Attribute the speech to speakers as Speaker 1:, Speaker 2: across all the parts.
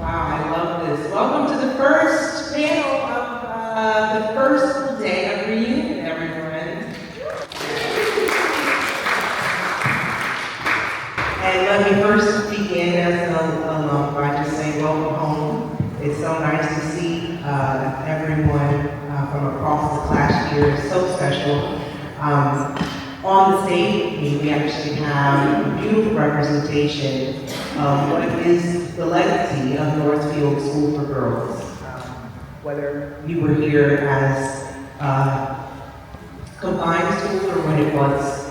Speaker 1: Wow, I love this. Welcome to the first panel of the first day of reunion, everyone. And let me first begin as an alum by just saying welcome home. It's so nice to see everyone from across the class here. It's so special. On the stage with me, we actually have a beautiful representation of what is the legacy of Northfield School for Girls. Whether you were here as combined school or when it was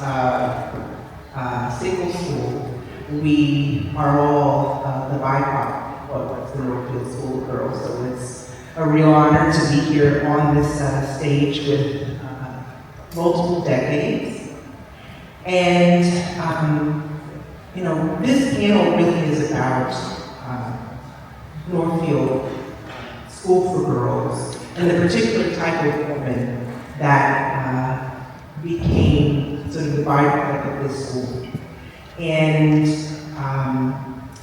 Speaker 1: single school, we are all the byproduct of what was the Northfield School for Girls. So it's a real honor to be here on this stage with multiple decades. And, this panel really is about Northfield School for Girls and the particular type of woman that became sort of the byproduct of this school. And,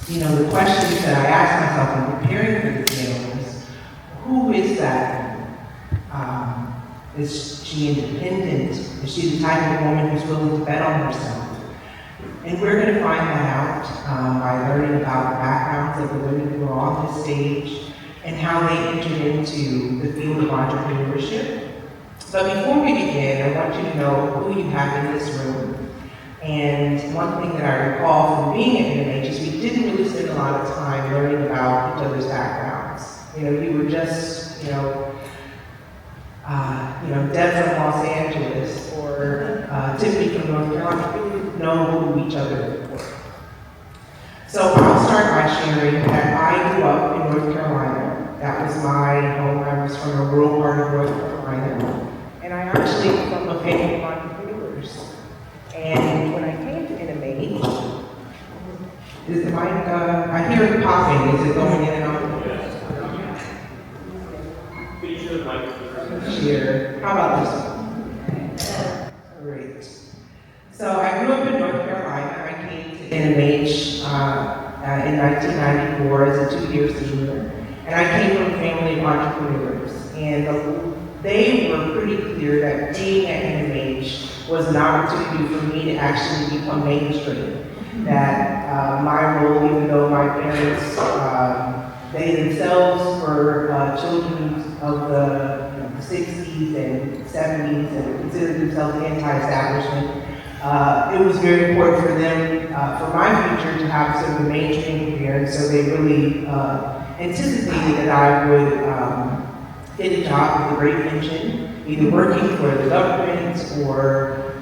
Speaker 1: the questions that I asked myself in preparing for this panel is, who is that woman? Is she independent? Is she the type of woman who's willing to bet on herself? And we're going to find that out by learning about the backgrounds of the women who are on this stage and how they entered into the field of entrepreneurship. But before we begin, I want you to know who you have in this room. And one thing that I recall from being at NMH is we didn't really spend a lot of time learning about each other's backgrounds. You were just, Deb from Los Angeles or Tiffany from North Carolina. We didn't know who each other were. So I'll start by sharing that I grew up in North Carolina. That was my home. I was from a rural part of North Carolina. And I actually am from a family of entrepreneurs. And when I came to NMH, is the mic, I hear it popping. Is it going in and out? Here. How about this one? Great. So I grew up in North Carolina. I came to NMH in 1994 as a 2-year senior. And I came from a family of entrepreneurs. And they were pretty clear that being at NMH was an opportunity for me to actually become mainstream. That my role, even though my parents, they themselves were children of the 60s and 70s and considered themselves anti-establishment. It was very important for them, for my future, to have sort of a mainstream career, and so they really anticipated that I would get a job with a great pension, either working for the government or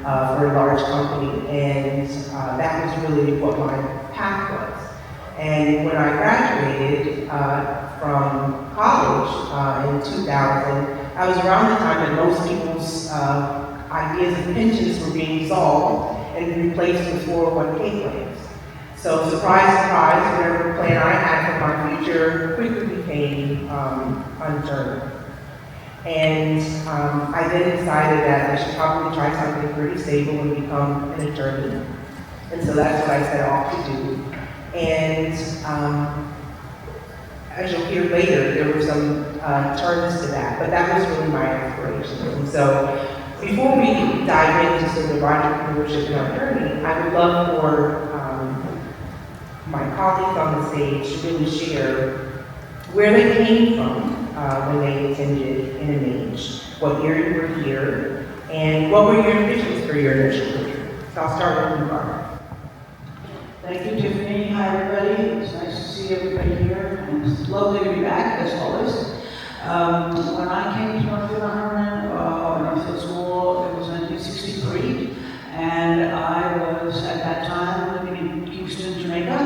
Speaker 1: for a large company, and that was really what my path was. And when I graduated from college in 2000, I was around the time that most people's ideas of pensions were being solved and replaced with 401k plans. So surprise, surprise, whatever plan I had for my future quickly became unturned. And I then decided that I should probably try something pretty stable and become an attorney. And so that's what I set off to do. And as you'll hear later, there were some turns to that, but that was really my aspiration. And so before we dive into sort of entrepreneurship and our journey, I would love for my colleagues on the stage to really share where they came from when they attended NMH, what year you were here, and what were your ambitions for your initial career. So I'll start with you, Barbara.
Speaker 2: Thank you, Tiffany. Hi, everybody. It's nice to see everybody here, and it's lovely to be back, as always. When I came to Northfield School, it was 1963, and I was, at that time, living in Kingston, Jamaica,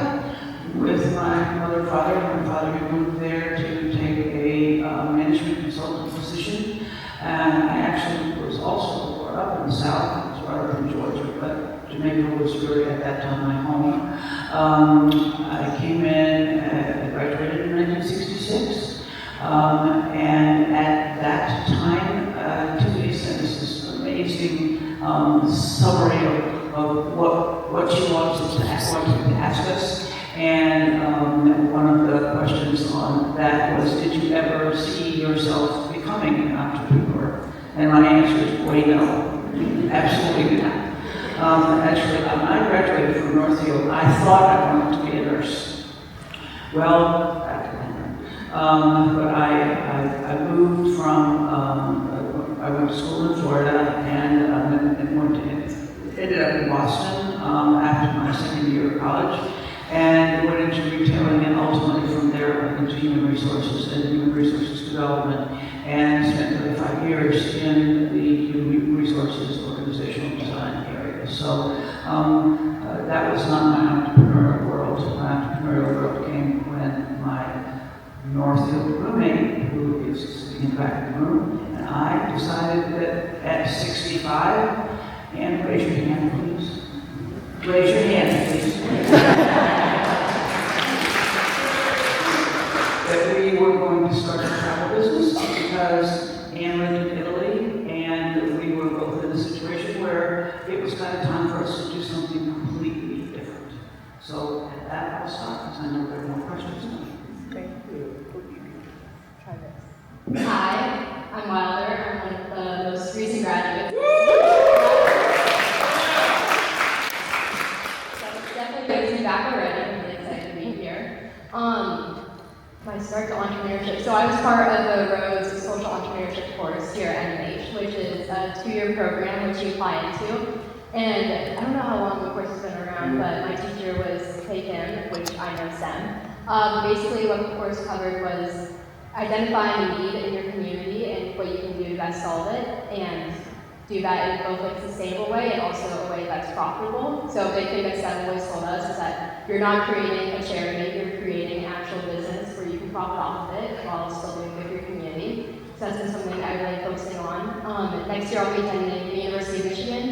Speaker 2: with my mother and father. My father had moved there to take a management consultant position, and I actually was also brought up in the South. I was brought up in Georgia, but Jamaica was really, at that time, my home. I came in, graduated in 1966, and at that time, Tiffany sent us this amazing summary of what she wanted to ask us. And one of the questions And my answer is, boy, no, absolutely not. Actually, when I graduated from Northfield, I thought I wanted to be a nurse. Well, that didn't happen. But I moved from, I went to school in Florida and ended up in Boston after my second year of college, and went into retailing, and ultimately from there went into human resources and human resources development, and spent 35 years in the human resources organizational design area. So that was not my entrepreneurial world. My entrepreneurial world came when my Northfield roommate, who is sitting in the back of the room, and I decided that at 65, and raise your hand, please. Raise your hand, please. That we were going to start a travel business because Anne lived in Italy, and we were both in a situation where it was kind of time for us to do something completely different. So at that, I'll stop, because I know there are more questions now.
Speaker 1: Thank you. Try this.
Speaker 3: Hi, I'm Wilder. I'm one of the most recent graduates. So it's definitely good to be back already. I'm really excited to be here. My start to entrepreneurship. So I was part of the Rhodes Social Entrepreneurship course here at NMH, which is a 2-year program which you apply into. And I don't know how long the course has been around, but my teacher was Kim, which I know STEM. Basically what the course covered was identifying a need in your community and what you can do to best solve it, and do that in both a sustainable way and also a way that's profitable. So a big thing that Seth always told us is that you're not creating a charity, you're creating an actual business where you can profit off of it while still doing good for your community. So that's been something that I'm really focusing on. Next year I'll be attending the University of Michigan,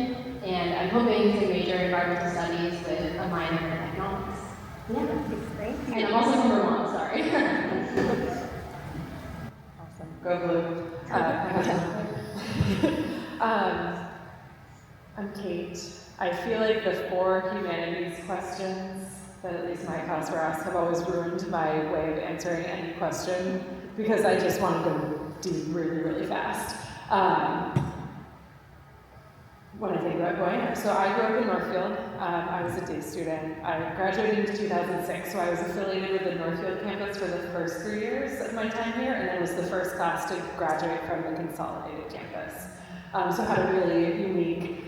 Speaker 3: and I'm hoping to major in environmental studies with a minor in economics. Yeah.
Speaker 1: Thank you.
Speaker 3: And I'm also from Vermont, sorry.
Speaker 4: Go blue. I'm Kate. I feel like the 4 humanities questions that at least my class were asked have always ruined my way of answering any question, because I just want to go deep really, really fast. When I think about going up. So I grew up in Northfield. I was a day student. I graduated in 2006, so I was affiliated with the Northfield campus for the first 3 years of my time here, and then was the first class to graduate from the consolidated campus. So I had a really unique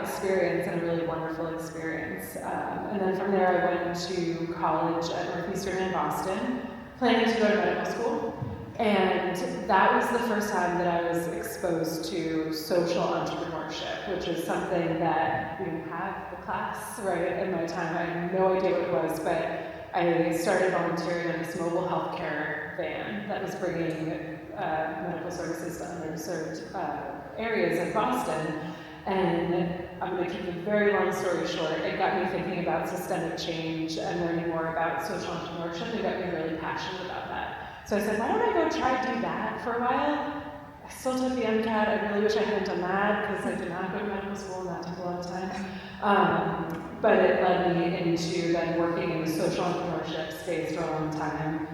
Speaker 4: experience and a really wonderful experience. And then from there I went to college at Northeastern in Boston, planning to go to medical school. And that was the first time that I was exposed to social entrepreneurship, which is something that we didn't have the class, right, in my time. I had no idea what it was, but I started volunteering on this mobile healthcare van that was bringing medical services to underserved areas in Boston. And I'm going to keep a very long story short. It got me thinking about systemic change and learning more about social entrepreneurship. It got me really passionate about that. So I said, why don't I go try to do that for a while? I still took the MCAT. I really wish I hadn't done that, because I did not go to medical school and that took a lot of time. But it led me into then working in the social entrepreneurship space for a long time.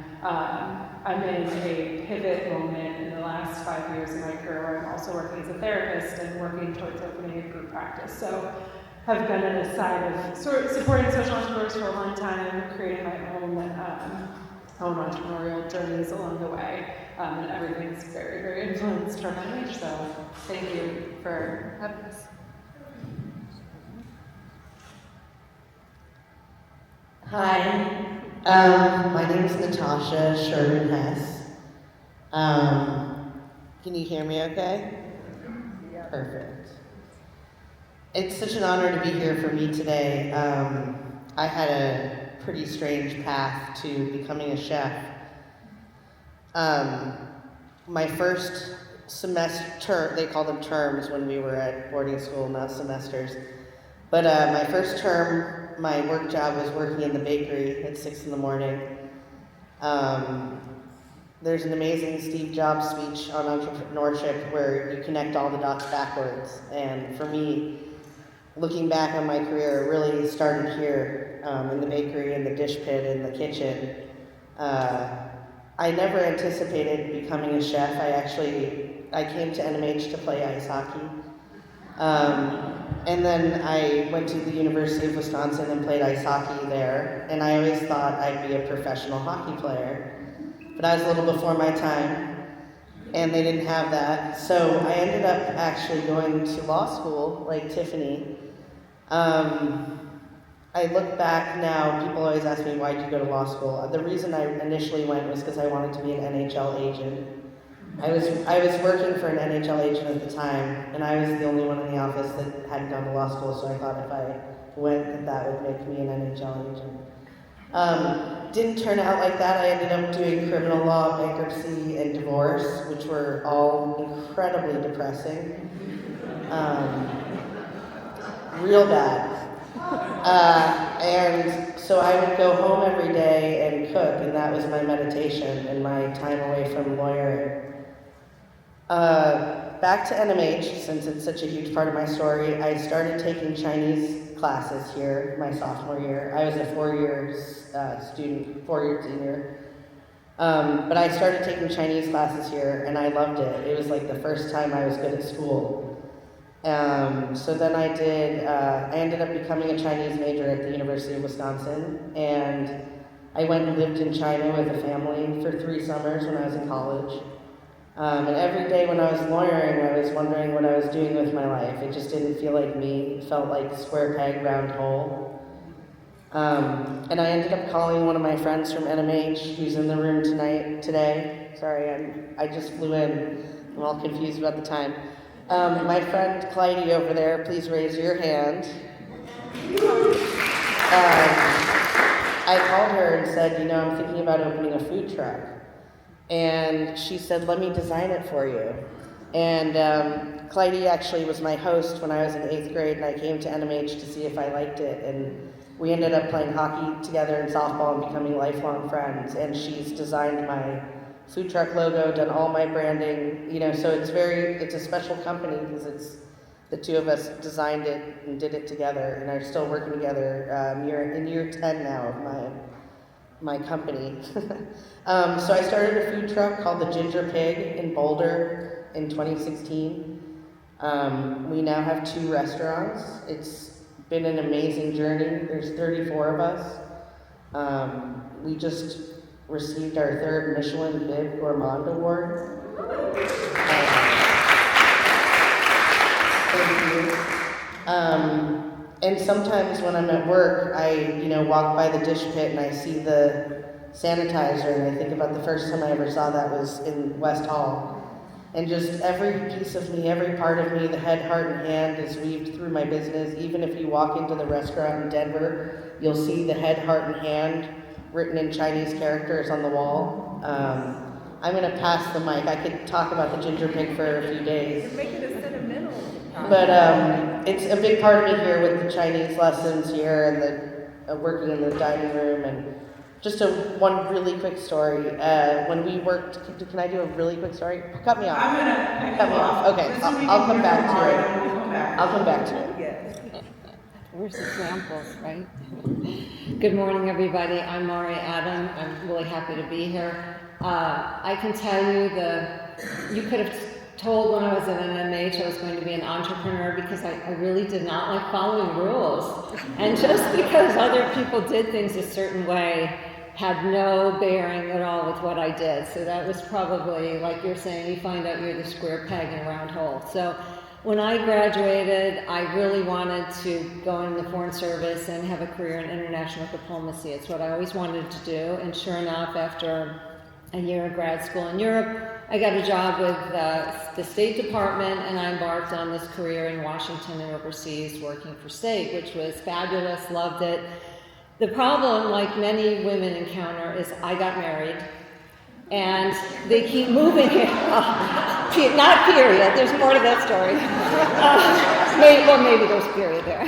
Speaker 4: I'm in a pivot moment in the last 5 years of my career where I'm also working as a therapist and working towards opening a group practice. So have been on the side of supporting social entrepreneurs for a long time, creating my own entrepreneurial journeys along the way, and everything's very, very influenced from NMH, so thank you for having us.
Speaker 5: Hi, my name is Natascha Hess. Can you hear me okay? Perfect. It's such an honor to be here for me today. I had a pretty strange path to becoming a chef. My first semester, they call them terms when we were at boarding school, not semesters. But my first term, my work job was working in the bakery at 6 in the morning. There's an amazing Steve Jobs speech on entrepreneurship where you connect all the dots backwards. And for me, looking back on my career, it really started here in the bakery, in the dish pit, in the kitchen. I never anticipated becoming a chef. I actually I came to NMH to play ice hockey. And then I went to the University of Wisconsin and played ice hockey there. And I always thought I'd be a professional hockey player. But I was a little before my time, and they didn't have that. So I ended up actually going to law school, like Tiffany. I look back now, people always ask me, why did you go to law school? The reason I initially went was because I wanted to be an NHL agent. I was working for an NHL agent at the time, and I was the only one in the office that hadn't gone to law school, so I thought if I went, that would make me an NHL agent. Didn't turn out like that. I ended up doing criminal law, bankruptcy, and divorce, which were all incredibly depressing. Real bad. And so I would go home every day and cook, and that was my meditation and my time away from lawyering. Back to NMH, since it's such a huge part of my story, I started taking Chinese classes here my sophomore year. I was a four-year student, four-year senior. But I started taking Chinese classes here, and I loved it. It was like the first time I was good at school. So then I ended up becoming a Chinese major at the University of Wisconsin, and I went and lived in China with a family for 3 summers when I was in college. And every day when I was lawyering, I was wondering what I was doing with my life. It just didn't feel like me. It felt like square peg, round hole. And I ended up calling one of my friends from NMH, who's in the room today. Sorry, I just flew in. I'm all confused about the time. My friend Clyde over there, please raise your hand. I called her and said, I'm thinking about opening a food truck. And she said, let me design it for you. And Clyde actually was my host when I was in 8th grade, and I came to NMH to see if I liked it. And we ended up playing hockey together and softball and becoming lifelong friends. And she's designed my food truck logo, done all my branding, so it's a special company because it's the two of us designed it and did it together and are still working together in year 10 now of my company. So I started a food truck called the Ginger Pig in Boulder in 2016. We now have 2 restaurants. It's been an amazing journey. There's 34 of us. We just received our 3rd Michelin Bib Gourmand Award. Thank you. And sometimes when I'm at work, I walk by the dish pit and I see the sanitizer, and I think about the first time I ever saw that was in West Hall. And just every piece of me, every part of me, the head, heart, and hand is weaved through my business. Even if you walk into the restaurant in Denver, you'll see the head, heart, and hand written in Chinese characters on the wall. I'm going to pass the mic. I could talk about the Ginger Pig for a few days.
Speaker 6: You're making it sentimental.
Speaker 5: But it's a big part of me here with the Chinese lessons here and the working in the dining room. And just one really quick story. When we worked, can I do a really quick story? Cut me off.
Speaker 1: I'm gonna
Speaker 5: Cut me off. Okay, I'll come back to it. I'll come back to it.
Speaker 6: Where's the samples, right? Good morning, everybody. I'm Mari Adam. I'm really happy to be here. I can tell you you could have told when I was at NMH I was going to be an entrepreneur because I really did not like following rules. And just because other people did things a certain way had no bearing at all with what I did. So that was probably, like you're saying, you find out you're the square peg in a round hole. So when I graduated, I really wanted to go in the Foreign Service and have a career in international diplomacy. It's what I always wanted to do. And sure enough, after a year of grad school in Europe, I got a job with the State Department, and I embarked on this career in Washington and overseas working for state, which was fabulous, loved it. The problem, like many women encounter, is I got married, and they keep moving it. Not period, there's more to that story. Maybe there's period there.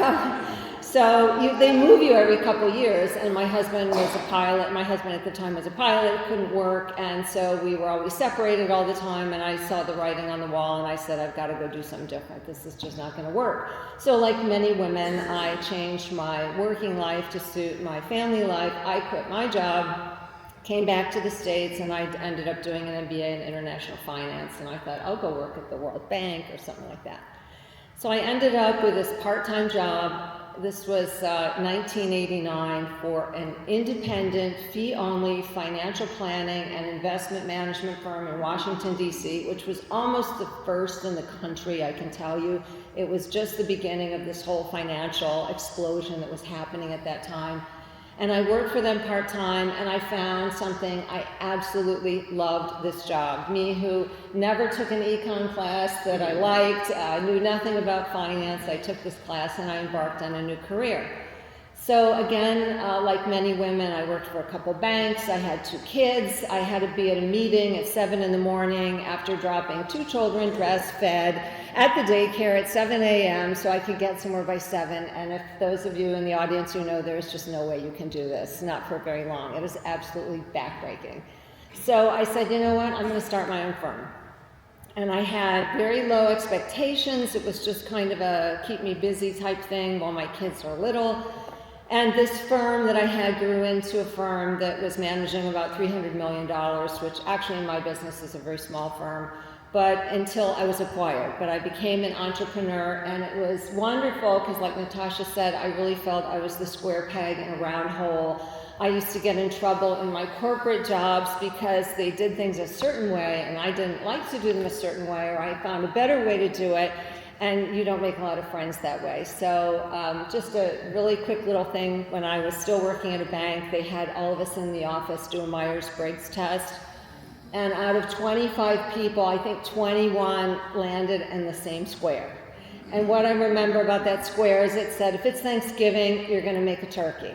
Speaker 6: So they move you every couple years, and my husband was a pilot. My husband at the time was a pilot, couldn't work, and so we were always separated all the time, and I saw the writing on the wall, and I said, I've got to go do something different. This is just not going to work. So like many women, I changed my working life to suit my family life. I quit my job came back to the States, and I ended up doing an MBA in international finance, and I thought, I'll go work at the World Bank or something like that. So I ended up with this part-time job. This was 1989 for an independent, fee-only financial planning and investment management firm in Washington, D.C., which was almost the first in the country, I can tell you. It was just the beginning of this whole financial explosion that was happening at that time. And I worked for them part-time, and I found something. I absolutely loved this job. Me, who never took an econ class that I liked, knew nothing about finance, I took this class and I embarked on a new career. So again, like many women, I worked for a couple banks, I had 2 kids, I had to be at a meeting at 7 in the morning after dropping 2 children dressed, fed, at the daycare at 7 a.m. so I could get somewhere by 7. And if those of you in the audience who know, there's just no way you can do this, not for very long. It is absolutely backbreaking. So I said, you know what, I'm going to start my own firm. And I had very low expectations. It was just kind of a keep me busy type thing while my kids are little. And this firm that I had grew into a firm that was managing about $300 million, which actually in my business is a very small firm, but until I was acquired. But I became an entrepreneur, and it was wonderful because, like Natascha said, I really felt I was the square peg in a round hole. I used to get in trouble in my corporate jobs because they did things a certain way, and I didn't like to do them a certain way, or I found a better way to do it. And you don't make a lot of friends that way. So just a really quick little thing, when I was still working at a bank, they had all of us in the office do a Myers-Briggs test. And out of 25 people, I think 21 landed in the same square. And what I remember about that square is it said, if it's Thanksgiving, you're gonna make a turkey.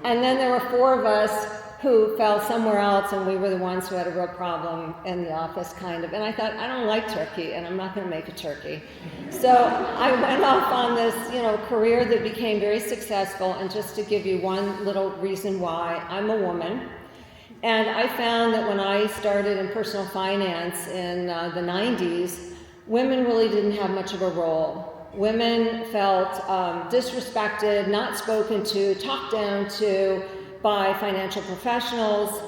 Speaker 6: And then there were 4 of us who fell somewhere else, and we were the ones who had a real problem in the office, kind of. And I thought, I don't like turkey, and I'm not going to make a turkey. So I went off on this, career that became very successful. And just to give you one little reason why, I'm a woman, and I found that when I started in personal finance in the 90s, women really didn't have much of a role. Women felt disrespected, not spoken to, talked down to by financial professionals.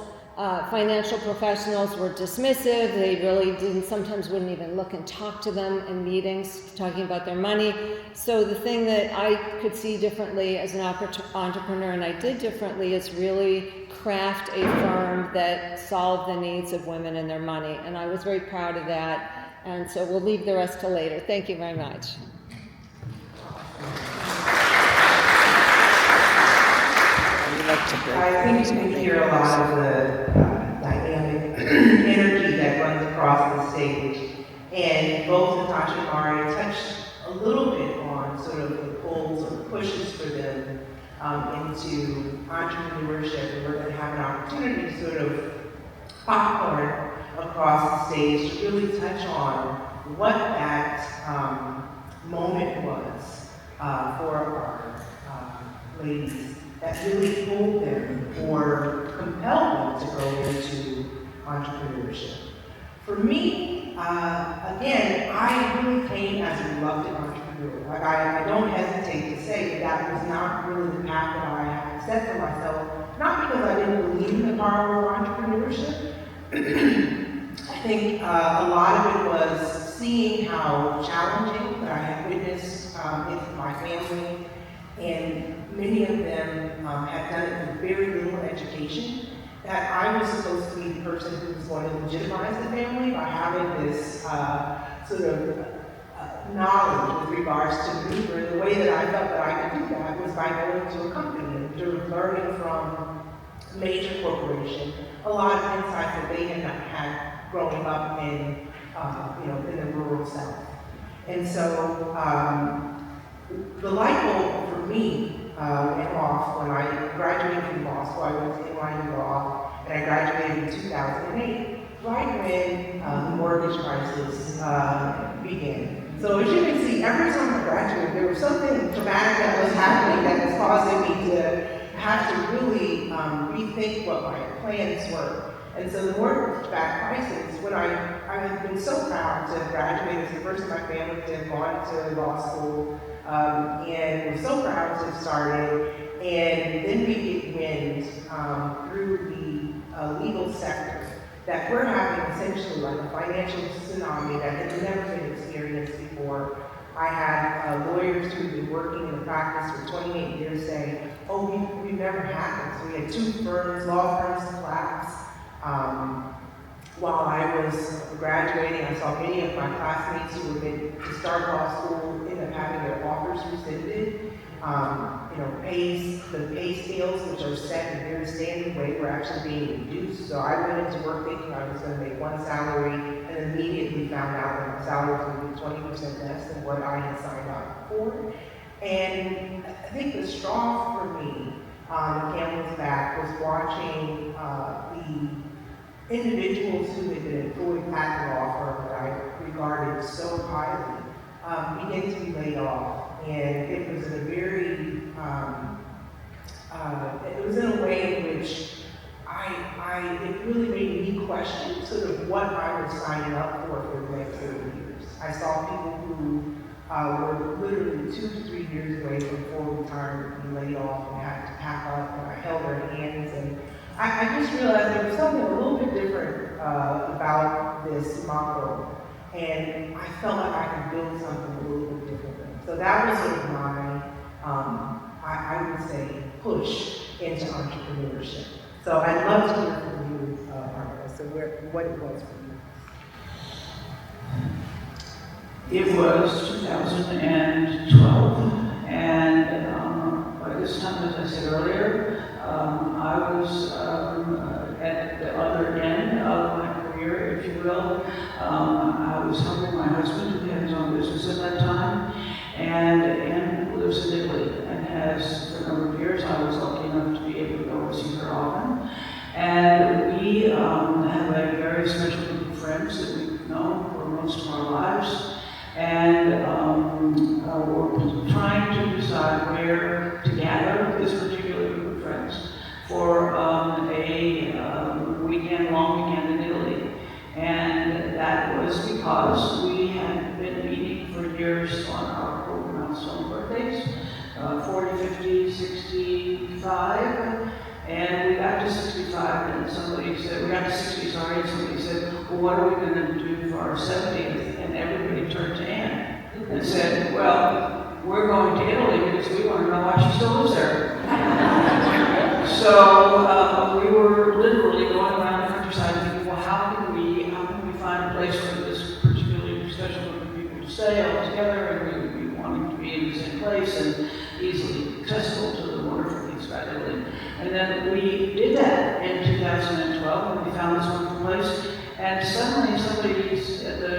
Speaker 6: Financial professionals were dismissive. They really sometimes wouldn't even look and talk to them in meetings, talking about their money. So the thing that I could see differently as an entrepreneur, and I did differently, is really craft a firm that solved the needs of women and their money. And I was very proud of that. And so we'll leave the rest till later. Thank you very much.
Speaker 1: I think you can hear a lot of the dynamic energy that runs across the stage. And both Natascha and Mari touched a little bit on sort of the pulls or pushes for them into entrepreneurship. And we're going to have an opportunity to sort of popcorn across the stage to really touch on what that moment was for our ladies that really pulled them or compelled them to go into entrepreneurship. For me, again, I really came as a reluctant entrepreneur. Like I don't hesitate to say that was not really the path that I had set for myself, not because I didn't believe in the power of entrepreneurship. I think a lot of it was seeing how challenging that I had witnessed in my family, and many of them had done it with very little education, that I was supposed to be the person who was going to legitimize the family by having this sort of knowledge with regards to maneuver. The way that I felt that I could do that was by going to a company and learning from a major corporation a lot of insights that they had not had growing up in the rural South. And so the light bulb for me went off when I graduated from law school. I went to NYU Law, and I graduated in 2008, right when the mortgage crisis began. So as you can see, every time I graduated, there was something dramatic that was happening that was causing me to have to really rethink what my plans were. And so the mortgage-backed crisis, when I have been so proud to have graduated as the first in my family to have gone to law school, and we're so proud to have started, and then we get wind through that we're having essentially like a financial tsunami that had never been experienced before. I had lawyers who've been working in the practice for 28 years saying, oh, we've never had this. We had 2 firms, law firms collapse. While I was graduating, I saw many of my classmates who had been to start law school end up having their offers rescinded. The pay scales, which are set in a very standard way, were actually being reduced. So I went into work thinking I was going to make one salary, and immediately found out that my salary was going to be 20% less than what I had signed up for. And I think the straw for me on the camel's back was watching the individuals who had been employed at the law firm that I regarded so highly begin to be laid off. And it was in a very, it was in a way in which it really made me question sort of what I was signing up for the next 30 years. I saw people who were literally 2 to 3 years away from full retirement being laid off and had to pack up, and I held their hands, and I just realized there was something a little bit different about this model, and I felt like I could build something a little bit differently. So that was sort of my, I would say, push into entrepreneurship. So I'd love to hear from you, Barbara, so what it was for you.
Speaker 2: It was 2012, and by this time, as I said earlier, I was at the other end of my career, if you will. I was helping my husband, who had his own business at that time, and lives in Italy, and has for a number of years. I was lucky enough to be able to go and see her often. And we have a very special group of friends that we've known for most of our lives. And we're trying to decide where to gather this particular group of friends for a long weekend in Italy. And that was because we had been meeting for years on our quote milestone birthdays, 40, 50, 65, and we got to 65, and somebody said, we got to 60, sorry, and somebody said, well, what are we going to do for our 70th? And everybody turned to Anne and said, well, we're going to Italy because we want to know why she still lives there. So we were literally going around the countryside thinking, well, how can we find a place for this particularly special group of people to stay all together, and we would be wanting to be in the same place and easily accessible to the wonderful things about Italy. And then we did that in 2012, and we found this wonderful place. And suddenly somebody at the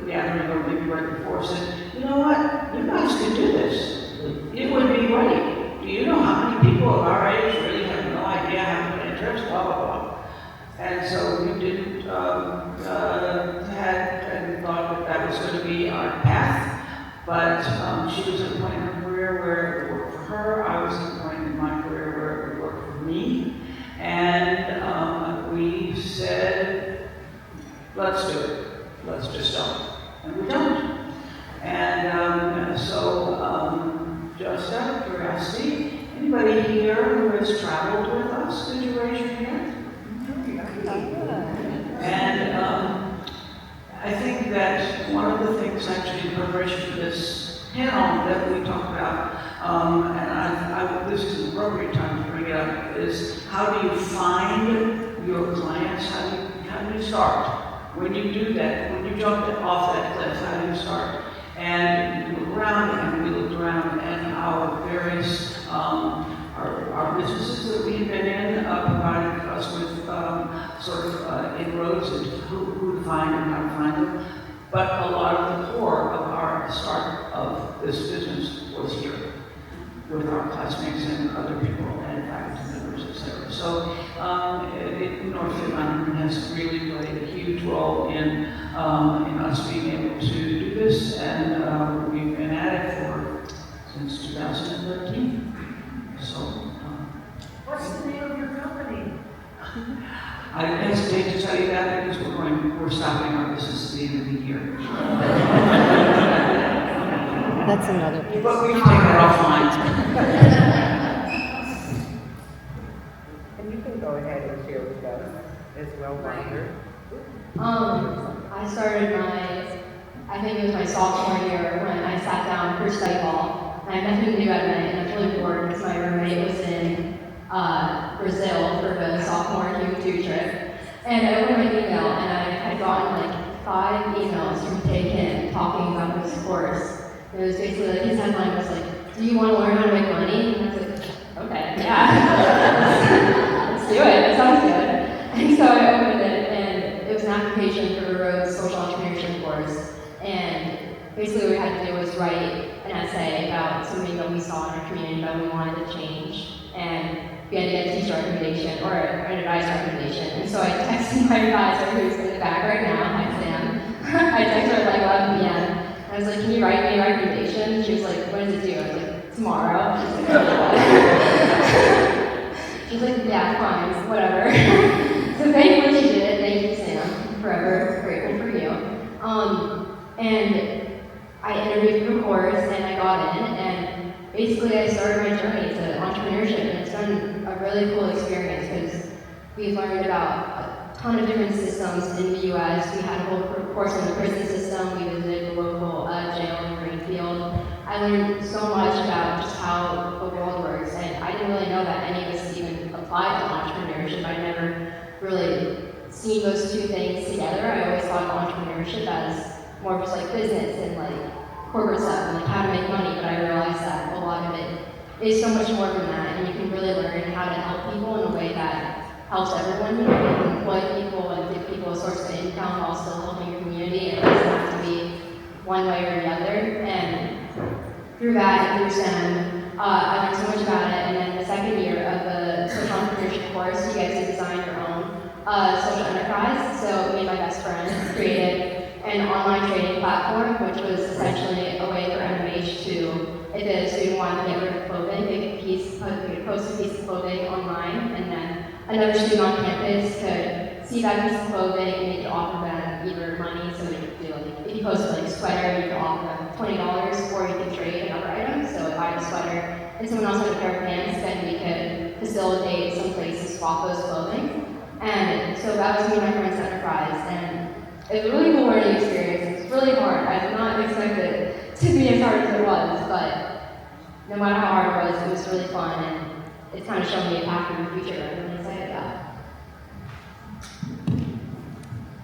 Speaker 2: gathering, or maybe right before, said, you know what, you guys could do this. It would be great. Do you know how many people of our age really have no idea how to play trips, blah, blah, blah. And so we didn't, had thought that was going to be our path. But she was at a point in her career where it worked for her. I was at a point in my career where it would work for me. And we said, let's do it. Let's just don't. And we don't. And just out of curiosity, anybody here who has traveled with us, could you raise your hand? And I think that one of the things actually in preparation for this panel that we talked about, and this is an appropriate time to bring it up, is how do you find your clients? How do you start? When you do that, when you jump off that cliff, how do you start? And you look around, and we looked around, and our various our businesses that we had been in provided us with sort of inroads into who to find and how to find them. But a lot of the core of our start of this business was here, with our classmates and other people and faculty members, etc. So Northfield Management has really played a huge role in us being able to do this, and we've been at it since 2013. So,
Speaker 1: What's the name of your company?
Speaker 2: I hesitate to tell you that because we're stopping our business at the end of the year.
Speaker 6: That's another piece.
Speaker 2: But we can take that offline.
Speaker 1: And you can go ahead and share with us as well, Roger.
Speaker 3: I started I think it was my sophomore year when I sat down for study hall. And I had nothing to do at night, and I was really bored because my roommate was in Brazil for the sophomore Q2 trip. And I opened my email, and I had gotten like 5 emails from Kim talking about this course. It was basically like, his headline was like, do you want to learn how to make money? And I was like, okay, yeah. Let's do it, that sounds good. And so I opened it, and it was an application for the Rhodes Social Entrepreneurship course. And basically what we had to do was write an essay about something that we saw in our community that we wanted to change. And we had to get a teacher recommendation or an advisor recommendation. And so I texted my advisor, who's in the back right now, hi Sam. I texted her at like 11 p.m. And I was like, can you write me a recommendation? She was like, when is it due? I was like, tomorrow. She was like, yeah, fine, whatever. So thankfully she did it. Thank you, Sam. Forever grateful for you. And I interviewed for the course and I got in, and basically I started my journey to entrepreneurship, and it's been a really cool experience because we've learned about a ton of different systems in the U.S. We had a whole course on the prison system. We visited the local jail in Greenfield. I learned so much about just how the world works, and I didn't really know that any of us even applied to entrepreneurship. I never really seen those two things together. I always thought of entrepreneurship as more just like business and like corporate stuff and like how to make money, but I realized that a lot of it is so much more than that, and you can really learn how to help people in a way that helps everyone. You can employ people and give people a source of income while still helping your community. It doesn't have to be one way or the other. And through that, through STEM, I learned so much about it. And then the second year of the social entrepreneurship course, you get to design your own social enterprise. So me and my best friend created an online trading platform, which was essentially a way for NMH to, if a student wanted to get rid of clothing, they could post a piece of clothing online, and then another student on campus could see that piece of clothing and they could offer them either money, so they could do like, if you posted like a sweater, you could offer them $20, or you could trade another item. So if I had a sweater and someone else had a pair of pants, then we could facilitate some place to swap those clothing. And so that was me and my friend's enterprise, and it was a really cool learning experience. It was really hard. I did not expect it to be as hard as it was, but no matter how hard it was really fun, and it's kind of shown me a path in the future I'm really excited about.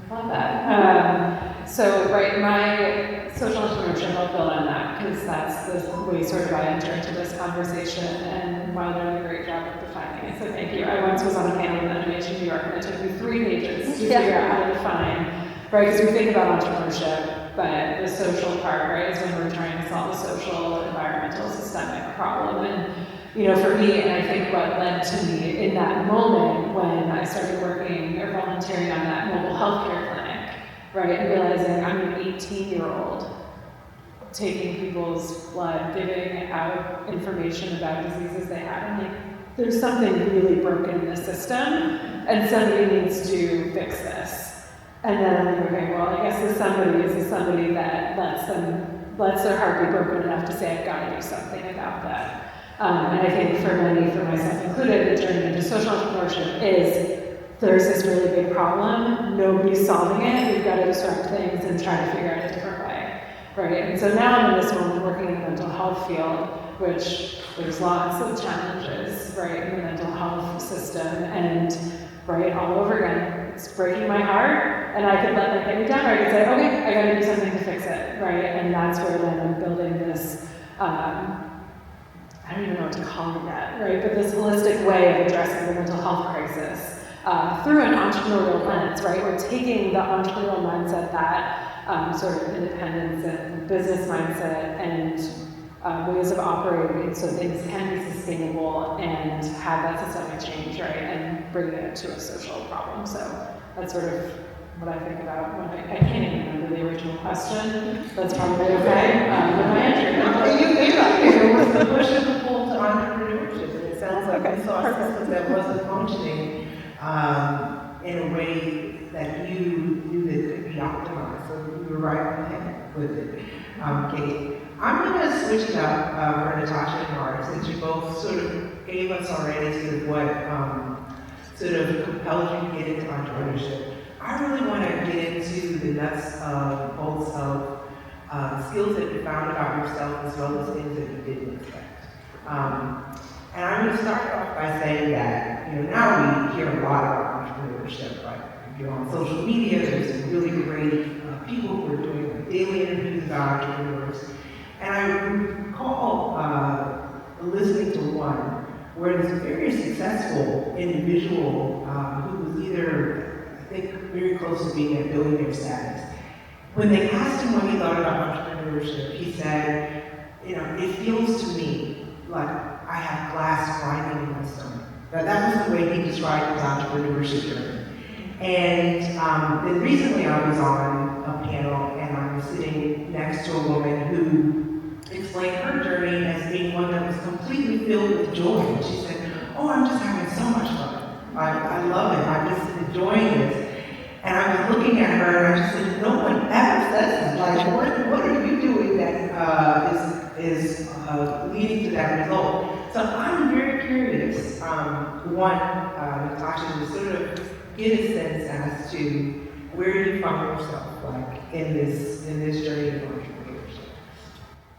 Speaker 4: I love that. So, right, my social entrepreneurship, I'll build on that because that's the way sort of I enter into this conversation, and while doing a great job of defining it, so thank you. I once was on a panel with NMH in New York, and it took me 3 pages to figure out how to define, right, because we think about entrepreneurship, but the social part, right, is when we're trying to solve a social, environmental, systemic problem. And, you know, for me, and I think what led to me in that moment when I started working or volunteering on that mobile healthcare clinic, right, and realizing I'm an 18-year-old taking people's blood, giving out information about diseases they had. I'm like, there's something really broken in the system, and somebody needs to fix this. And then I'm like, okay, well, I guess this somebody is somebody that lets their heart be broken enough to say, I've got to do something about that. And I think for many, for myself included, the journey into social entrepreneurship is there's this really big problem, nobody's solving it, we've got to disrupt things and try to figure out a different way, right? And so now I'm in this moment working in the mental health field, which there's lots of challenges, right, in the mental health system, and right, all over again, it's breaking my heart, and I could let that get me down, or I could say, okay, I gotta do something to fix it, right? And that's where then I'm building this, I don't even know what to call it yet, right? But this holistic way of addressing the mental health crisis through an entrepreneurial lens, right? We're taking the entrepreneurial mindset, that sort of independence and business mindset and ways of operating so things can be sustainable and have that systemic change, right? And bringing it to a social problem. So that's sort of what I think about when I can't even remember the original question. That's probably okay with my answer.
Speaker 1: You think about it, there was the push and the pull to entrepreneurship, and it sounds like you saw a system that wasn't functioning in a way that you knew that could be optimized. So you were right on the head with it, Kate. I'm going to switch it up for Natascha and Mark, since you both sort of gave us already sort of what sort of compelled you to get into entrepreneurship. I really want nuts bolts of skills that you found about yourself as well as things that you didn't expect. And I'm going to start off by saying that, now we hear a lot about entrepreneurship, right? If you're on social media, there's some really great people who are doing daily interviews about entrepreneurs. And I recall listening to one where this very successful individual who was either, I think, very close to being at billionaire status. When they asked him what he thought about entrepreneurship, he said, it feels to me like I have glass grinding in my stomach. That was the way he described his entrepreneurship journey. And then recently I was on a panel and I was sitting next to a woman who explained her journey as being one that was completely filled with joy. And she said, oh, I'm just having so much fun. I love it. I'm just enjoying this. And I was looking at her and I just said, no one ever says that. Like, what are you doing that is leading to that result? So I'm very curious, Natascha, to sort of get a sense as to where you find yourself, like, in this journey of entrepreneurship.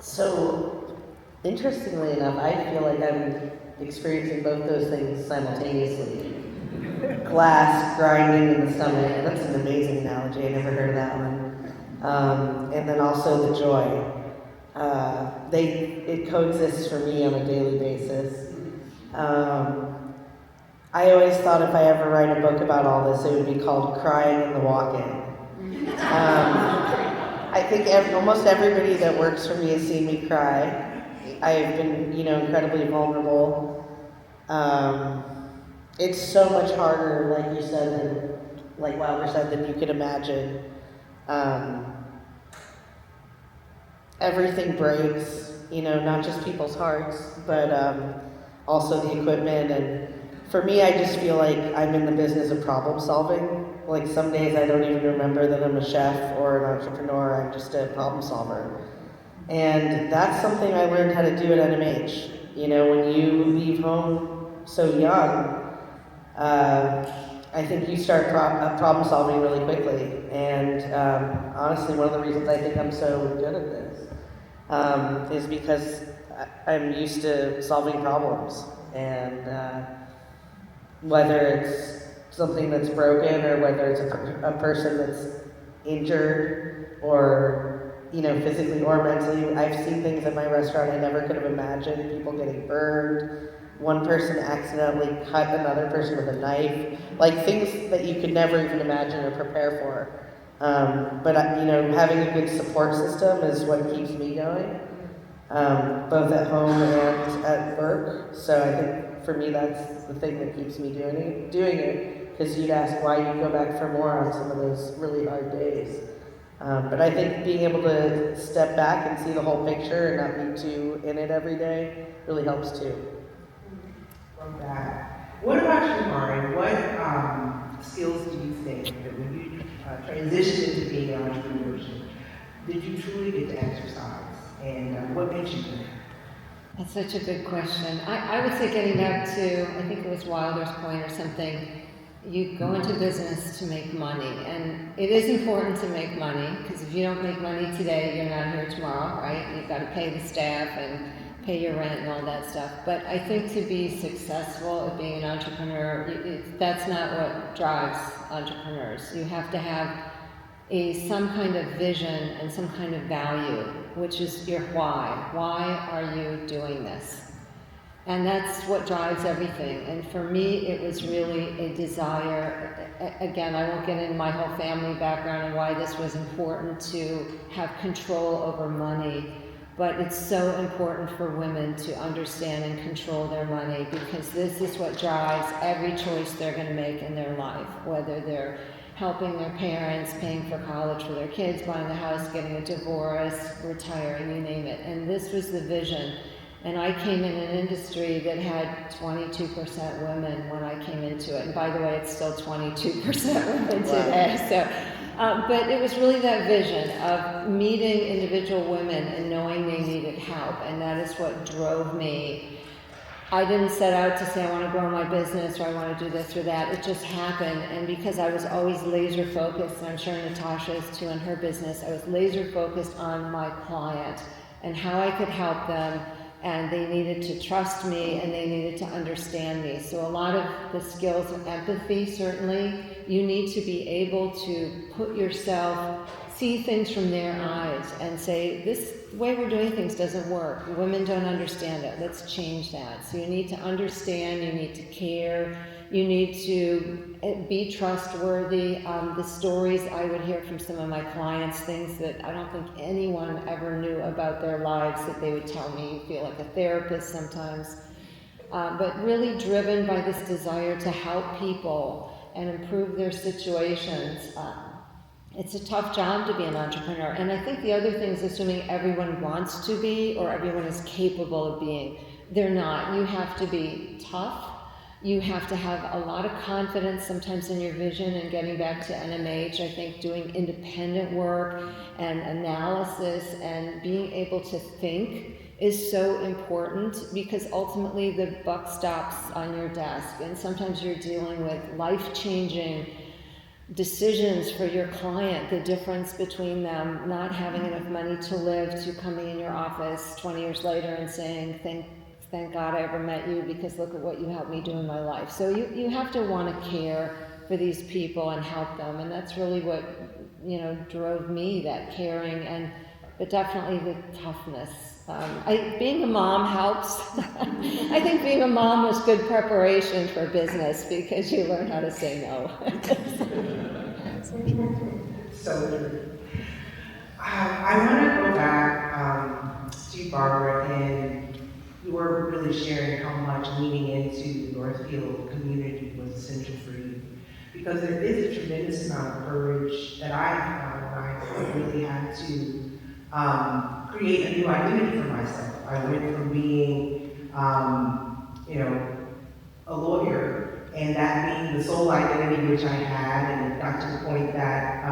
Speaker 5: So, interestingly enough, I feel like I'm experiencing both those things simultaneously. Glass grinding in the stomach, that's an amazing analogy, I never heard of that one. And then also the joy. It coexists for me on a daily basis. I always thought if I ever write a book about all this, it would be called Crying in the Walk-In. I think almost everybody that works for me has seen me cry. I've been, incredibly vulnerable. It's so much harder, like you said, like Wilder said, than you could imagine. Everything breaks, not just people's hearts, but also the equipment. And for me, I just feel like I'm in the business of problem solving. Like some days I don't even remember that I'm a chef or an entrepreneur, I'm just a problem solver. And that's something I learned how to do at NMH. When you leave home so young, I think you start problem solving really quickly. And honestly, one of the reasons I think I'm so good at this is because I'm used to solving problems. And whether it's something that's broken or whether it's a person that's injured or physically or mentally, I've seen things at my restaurant I never could have imagined. People getting burned, one person accidentally cut another person with a knife, like things that you could never even imagine or prepare for. But having a good support system is what keeps me going, both at home and at work. So I think for me that's the thing that keeps me doing it, because you'd ask why you go back for more on some of those really hard days. But I think being able to step back and see the whole picture and not be too in it every day really helps too.
Speaker 1: From that, what about you, Mari? What skills do you think that when you transitioned into being an entrepreneur, did you truly get to exercise? And what makes you do that?
Speaker 6: That's such a good question. I would say getting back to, I think it was Wilder's point or something, you go into business to make money. And it is important to make money, because if you don't make money today, you're not here tomorrow, right? You've got to pay the staff and pay your rent and all that stuff. But I think to be successful at being an entrepreneur, that's not what drives entrepreneurs. You have to have some kind of vision and some kind of value, which is your why. Why are you doing this? And that's what drives everything. And for me, it was really a desire. Again, I won't get into my whole family background and why this was important to have control over money. But it's so important for women to understand and control their money, because this is what drives every choice they're going to make in their life, whether they're helping their parents, paying for college for their kids, buying a house, getting a divorce, retiring, you name it. And this was the vision. And I came in an industry that had 22% women when I came into it. And by the way, it's still 22% women today. So, but it was really that vision of meeting individual women and knowing they needed help. And that is what drove me I didn't set out to say I want to grow my business or I want to do this or that. It just happened. And because I was always laser focused, and I'm sure Natascha is too in her business, I was laser focused on my client and how I could help them. And they needed to trust me and they needed to understand me. So a lot of the skills of empathy, certainly, you need to be able to put yourself, see things from their eyes and say, this way we're doing things doesn't work. Women don't understand it. Let's change that. So you need to understand, you need to care, you need to be trustworthy. The stories I would hear from some of my clients, things that I don't think anyone ever knew about their lives that they would tell me. You feel like a therapist sometimes. But really driven by this desire to help people and improve their situations. It's a tough job to be an entrepreneur. And I think the other thing is assuming everyone wants to be or everyone is capable of being. They're not. You have to be tough. You have to have a lot of confidence sometimes in your vision. And getting back to NMH, I think doing independent work and analysis and being able to think is so important, because ultimately the buck stops on your desk. And sometimes you're dealing with life-changing decisions for your client, the difference between them not having enough money to live to coming in your office 20 years later and saying, thank God I ever met you, because look at what you helped me do in my life. So you have to want to care for these people and help them, and that's really what, drove me, that caring, but definitely the toughness. Being a mom helps. I think being a mom was good preparation for business, because you learn how to say no.
Speaker 1: So true. I want to go back to Barbara, and you were really sharing how much leaning into the Northfield community was essential for you, because there is a tremendous amount of courage that I found when I really had to create a new identity for myself. I went from being, a lawyer, and that being the sole identity which I had, and it got to the point that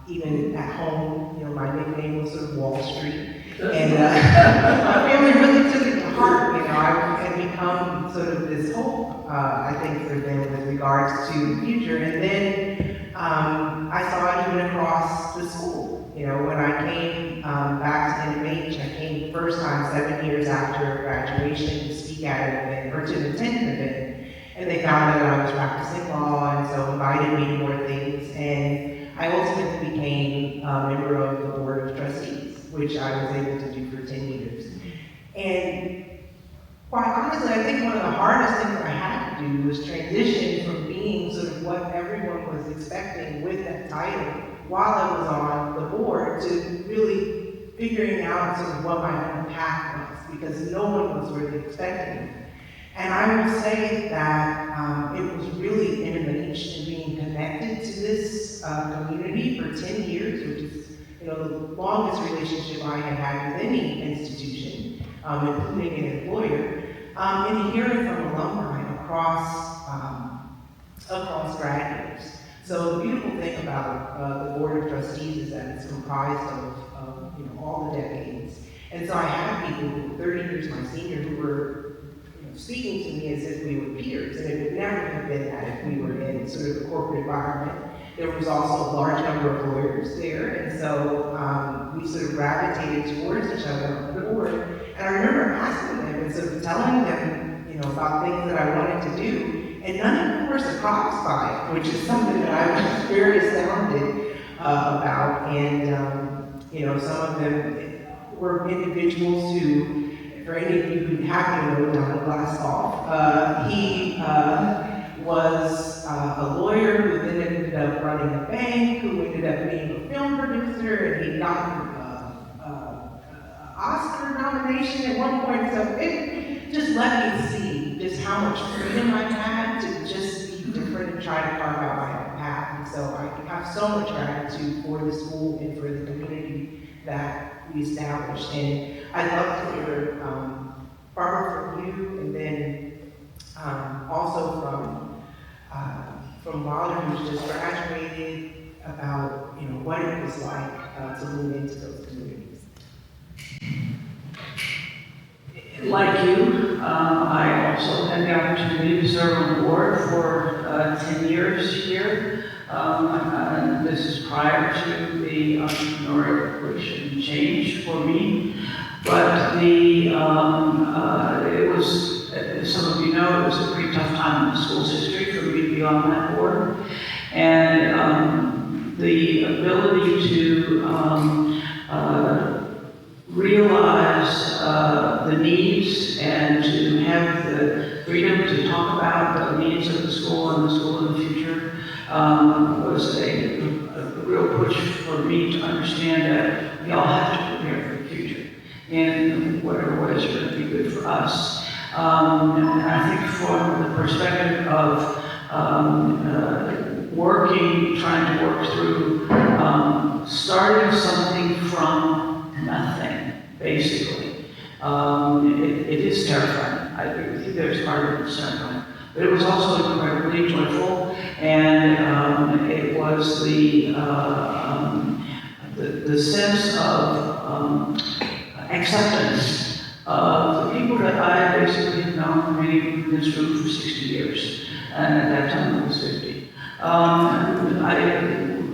Speaker 1: even at home, my nickname was sort of Wall Street, and my family really took it to heart. I had become sort of this hope, I think, for them with regards to the future, and then I saw it even across the school. When I came back to NMH, I came first time 7 years after graduation to speak at an event, or to attend an event, and they found out that I was practicing law, and so invited me to more things, and I ultimately became a member of the board of trustees, which I was able to do for 10 years. And quite honestly, I think one of the hardest things I had to do was transition from being sort of what everyone was expecting with that title while I was on the board to really figuring out sort of what my own path was, because no one was really expecting it. And I will say that it was really NMH and being connected to this community for 10 years, which is the longest relationship I had had with any institution, including an employer, and hearing from alumni across graduates. So the beautiful thing about the Board of Trustees is that it's comprised of all the decades. And so I had people who were 30 years my senior who were speaking to me as if we were peers, and it would never have been that if we were in sort of the corporate environment. There was also a large number of lawyers there, and so we sort of gravitated towards each other on the board. And I remember asking them and sort of telling them, about things that I wanted to do, and none of them were surprised by it, which is something that I was very astounded about. And some of them were individuals who, for any of you who happen to know Donald Glasscoff, he was a lawyer who then ended up running a bank, who ended up being a film producer, and he got an Oscar nomination at one point. So it just let me see just how much freedom I had to just be different and try to carve out my own path. And so I have so much gratitude for the school and for the community that we established. And I'd love to hear, Barbara, from you, and then also from Wilder, who's just graduated, about what it was like to move into those communities.
Speaker 2: Like you, I also had the opportunity to serve on the board for 10 years here. This is prior to the entrepreneurial push and change for me. But it was, as some of you know, it was a pretty tough time in the school's history for me to be on that board. And the ability to realize the needs and to have the freedom to talk about the needs of the school and the school in the future was a real push for me to understand that we all have to prepare for the future in whatever ways are going to be good for us. And I think from the perspective of trying to work through starting something from nothing, basically. It is terrifying. I agree with you, there's part of it that's terrifying. But it was also incredibly joyful, and it was the sense of acceptance of the people that I basically have known, many in this room for 60 years, and at that time I was 50.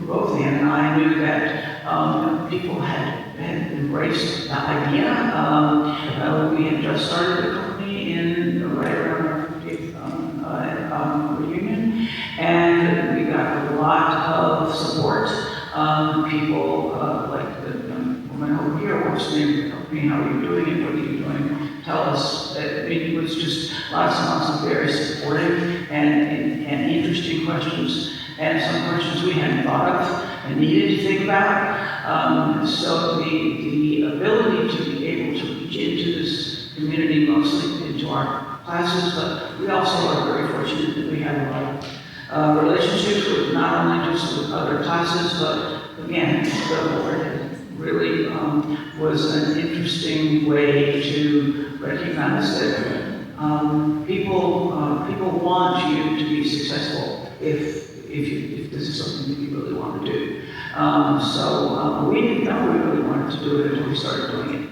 Speaker 2: Both Ann and I knew that people had embraced the idea. We had just started the company right around our 50th reunion, and we got a lot of support. People like the woman over here, what's the name of the company, how are you doing it, what are you doing? Tell us. It was just lots and lots of very supportive and interesting questions, and some questions we hadn't thought of and needed to think about. So the ability to be able to reach into this community, mostly into our classes, but we also are very fortunate that we have a lot of relationships with not only just with other classes, but again, the board really was an interesting way to recognize that people want you to be successful if this is something that you really want to do. So we didn't know we really wanted to do it until we started doing it.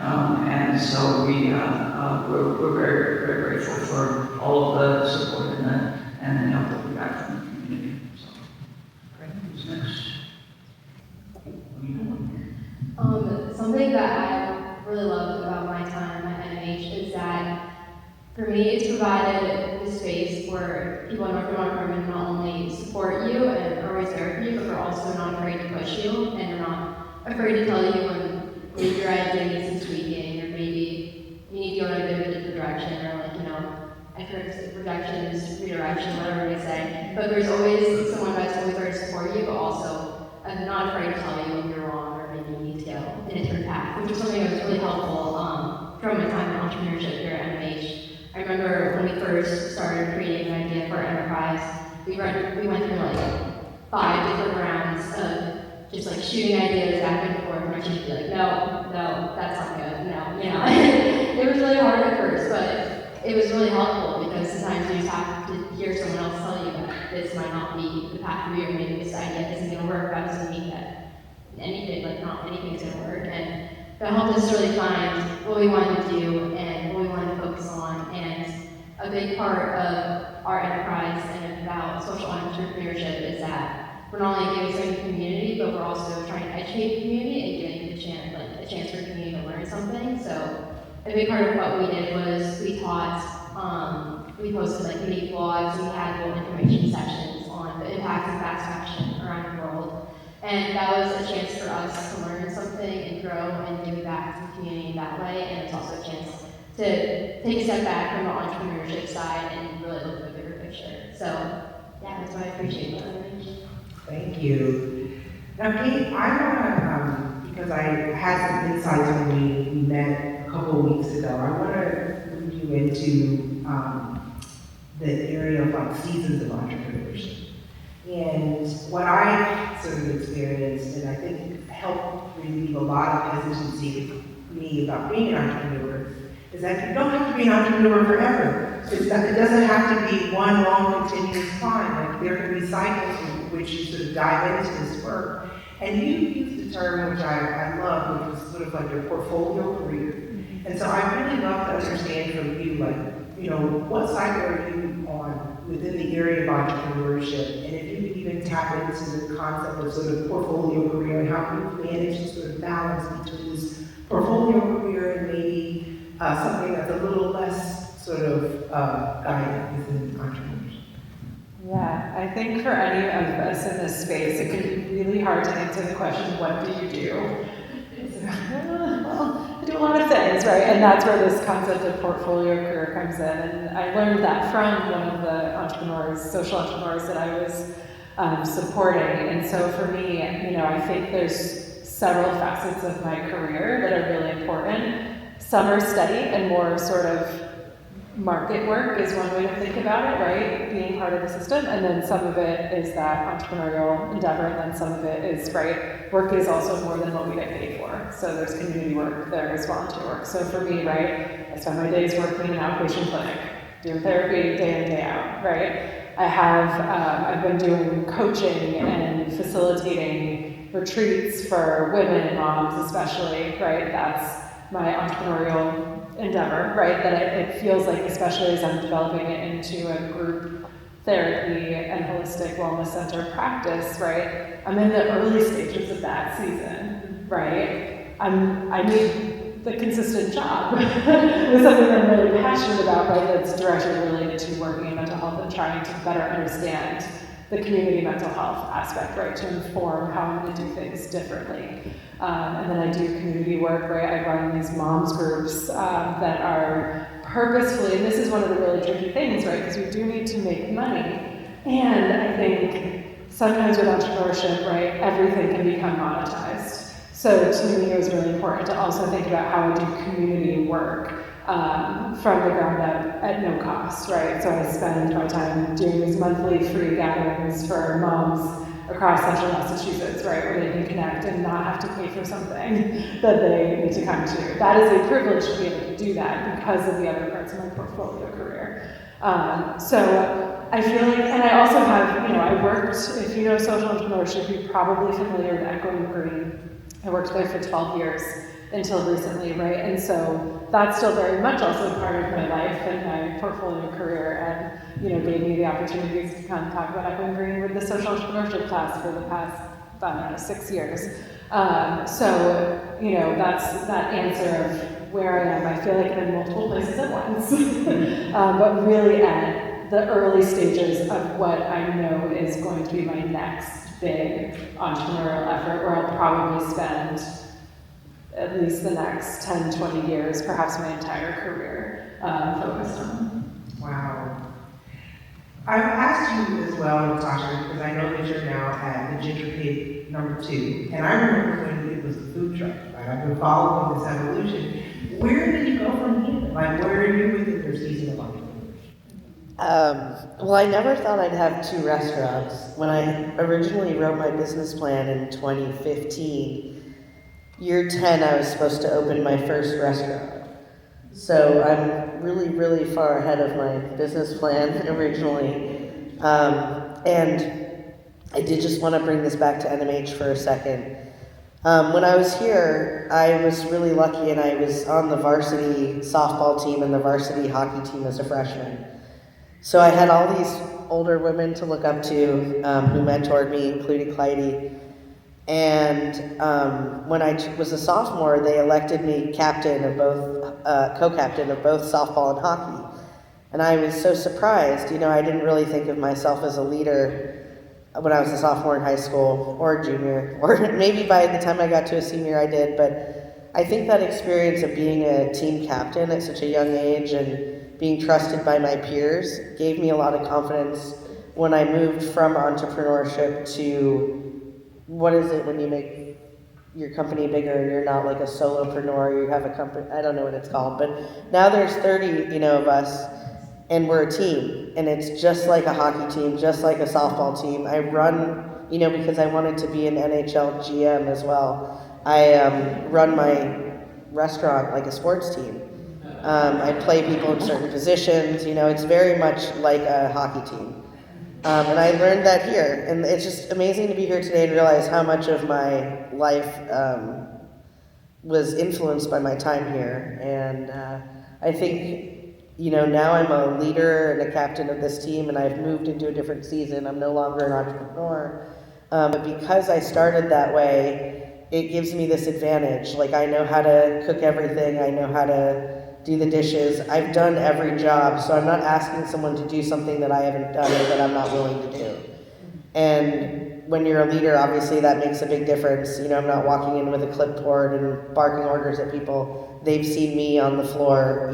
Speaker 2: And so we're very, very grateful for all of the support and the help that we got from the community. So, great. Who's next?
Speaker 3: Something that I really loved about my time at NMH is that for me, it's provided the space where people in North Carolina not only support you and are always there for you, but they're also not afraid to push you and they're not afraid to tell you when maybe your idea needs some tweaking or maybe you need to go in a bit of a different direction or I've heard rejection is redirection, whatever they say. But there's always someone that's always there to support you, but also not afraid to tell you when you're wrong or maybe you need to go in a different path, which is something that was really helpful from my time in entrepreneurship here at NMH. I remember when we first started creating an idea for our enterprise, we went through like 5 different rounds of just shooting ideas back and forth, and she'd be like, no, that's not good, no, It was really hard at first, but it was really helpful because sometimes you just have to hear someone else tell you that this might not be the path for you, or maybe this idea isn't going to work. That doesn't mean that not anything's going to work. And that helped us really find what we wanted to do and what we wanted to focus on. And a big part of our enterprise and about social entrepreneurship is that we're not only giving something to the community, but we're also trying to educate the community and giving the a chance for the community to learn something. So a big part of what we did was we posted mini blogs, we had little information sessions on the impacts of fast fashion around the world. And that was a chance for us to learn something and grow and give back to the community that way. And it's also a chance to take a step back from the entrepreneurship side and really look at the bigger picture. So yeah, that's why I appreciate it.
Speaker 1: Thank you. Now, Kate, I want to, because I had some insights when we met a couple of weeks ago, I want to move you into the area of seasons of entrepreneurship. And what I sort of experienced, and I think helped relieve a lot of hesitancy for me about being an entrepreneur, is that you don't have to be an entrepreneur forever. It doesn't have to be one long continuous time. There can be cycles in which you sort of dive into this work. And you used the term, which I love, which was sort of your portfolio career. And so I really love to understand from you, what side are you on within the area of entrepreneurship? And if you could even tap into the concept of sort of portfolio career and how you manage to sort of balance between this portfolio career and maybe something that's a little less sort of guided within entrepreneurship.
Speaker 4: Yeah, I think for any of us in this space, it can be really hard to answer the question, what do you do? Well, I do a lot of things, right? And that's where this concept of portfolio career comes in. And I learned that from one of the entrepreneurs, social entrepreneurs that I was supporting. And so for me, I think there's several facets of my career that are really important. Some are steady and more sort of market work is one way to think about it, right? Being part of the system. And then some of it is that entrepreneurial endeavor, and then some of it is, right, work is also more than what we get paid for. So there's community work, there's volunteer work. So for me, right, I spend my days working in an outpatient clinic, doing therapy day in, day out, right? I've been doing coaching and facilitating retreats for women, moms especially, right? That's my entrepreneurial endeavor, right? That it feels like, especially as I'm developing it into a group therapy and holistic wellness center practice, right? I'm in the early stages of that season, right? I need the consistent job with something I'm really passionate about, right? That's directly related to working in mental health and trying to better understand the community mental health aspect, right? To inform how I'm going to do things differently. And then I do community work, right? I run these moms groups that are purposefully, and this is one of the really tricky things, right? Because we do need to make money. And I think sometimes with entrepreneurship, right, everything can become monetized. So to me, it was really important to also think about how I do community work from the ground up at no cost, right? So I spend my time doing these monthly free gatherings for moms across central Massachusetts, right, where they can connect and not have to pay for something that they need to come to. That is a privilege to be able to do that because of the other parts of my portfolio career. So I feel like, and I also have, I worked, if you know social entrepreneurship, you're probably familiar with Echoing Green. I worked there for 12 years until recently, right? And so that's still very much also part of my life and my portfolio career, and gave me the opportunities to kind of talk about Echoing Green with the social entrepreneurship class for the past 6 years. So that's that answer of where I am. I feel like I'm in multiple places at once, but really at the early stages of what I know is going to be my next big entrepreneurial effort, where I'll probably spend at least the next 10, 20 years, perhaps my entire career, focused on.
Speaker 1: Wow. I've asked you as well, Natascha, because I know that you're now at the Ginger Pig #2, and I remember when it was the food truck, right? I've been following this evolution. Where did you go from here? Like, where are you within your season of entrepreneurship?
Speaker 5: Well, I never thought I'd have 2 restaurants. When I originally wrote my business plan in 2015, year 10, I was supposed to open my first restaurant. So I'm really, really far ahead of my business plan originally. And I did just want to bring this back to NMH for a second. When I was here, I was really lucky, and I was on the varsity softball team and the varsity hockey team as a freshman. So I had all these older women to look up to who mentored me, including Clyde. And when I was a sophomore, they elected me captain of both, co-captain of both softball and hockey. And I was so surprised. I didn't really think of myself as a leader when I was a sophomore in high school or a junior, or maybe by the time I got to a senior I did. But I think that experience of being a team captain at such a young age and being trusted by my peers gave me a lot of confidence when I moved from entrepreneurship to what is it when you make your company bigger and you're not like a solopreneur, you have a company, I don't know what it's called, but now there's 30, of us, and we're a team, and it's just like a hockey team, just like a softball team. I run, because I wanted to be an NHL GM as well. I run my restaurant like a sports team. I play people in certain positions, it's very much like a hockey team. And I learned that here, and it's just amazing to be here today and realize how much of my life was influenced by my time here. And I think now I'm a leader and a captain of this team, and I've moved into a different season. I'm no longer an entrepreneur. But because I started that way, it gives me this advantage. Like, I know how to cook everything. I know how to do the dishes. I've done every job, so I'm not asking someone to do something that I haven't done or that I'm not willing to do. And when you're a leader, obviously that makes a big difference. I'm not walking in with a clipboard and barking orders at people. They've seen me on the floor,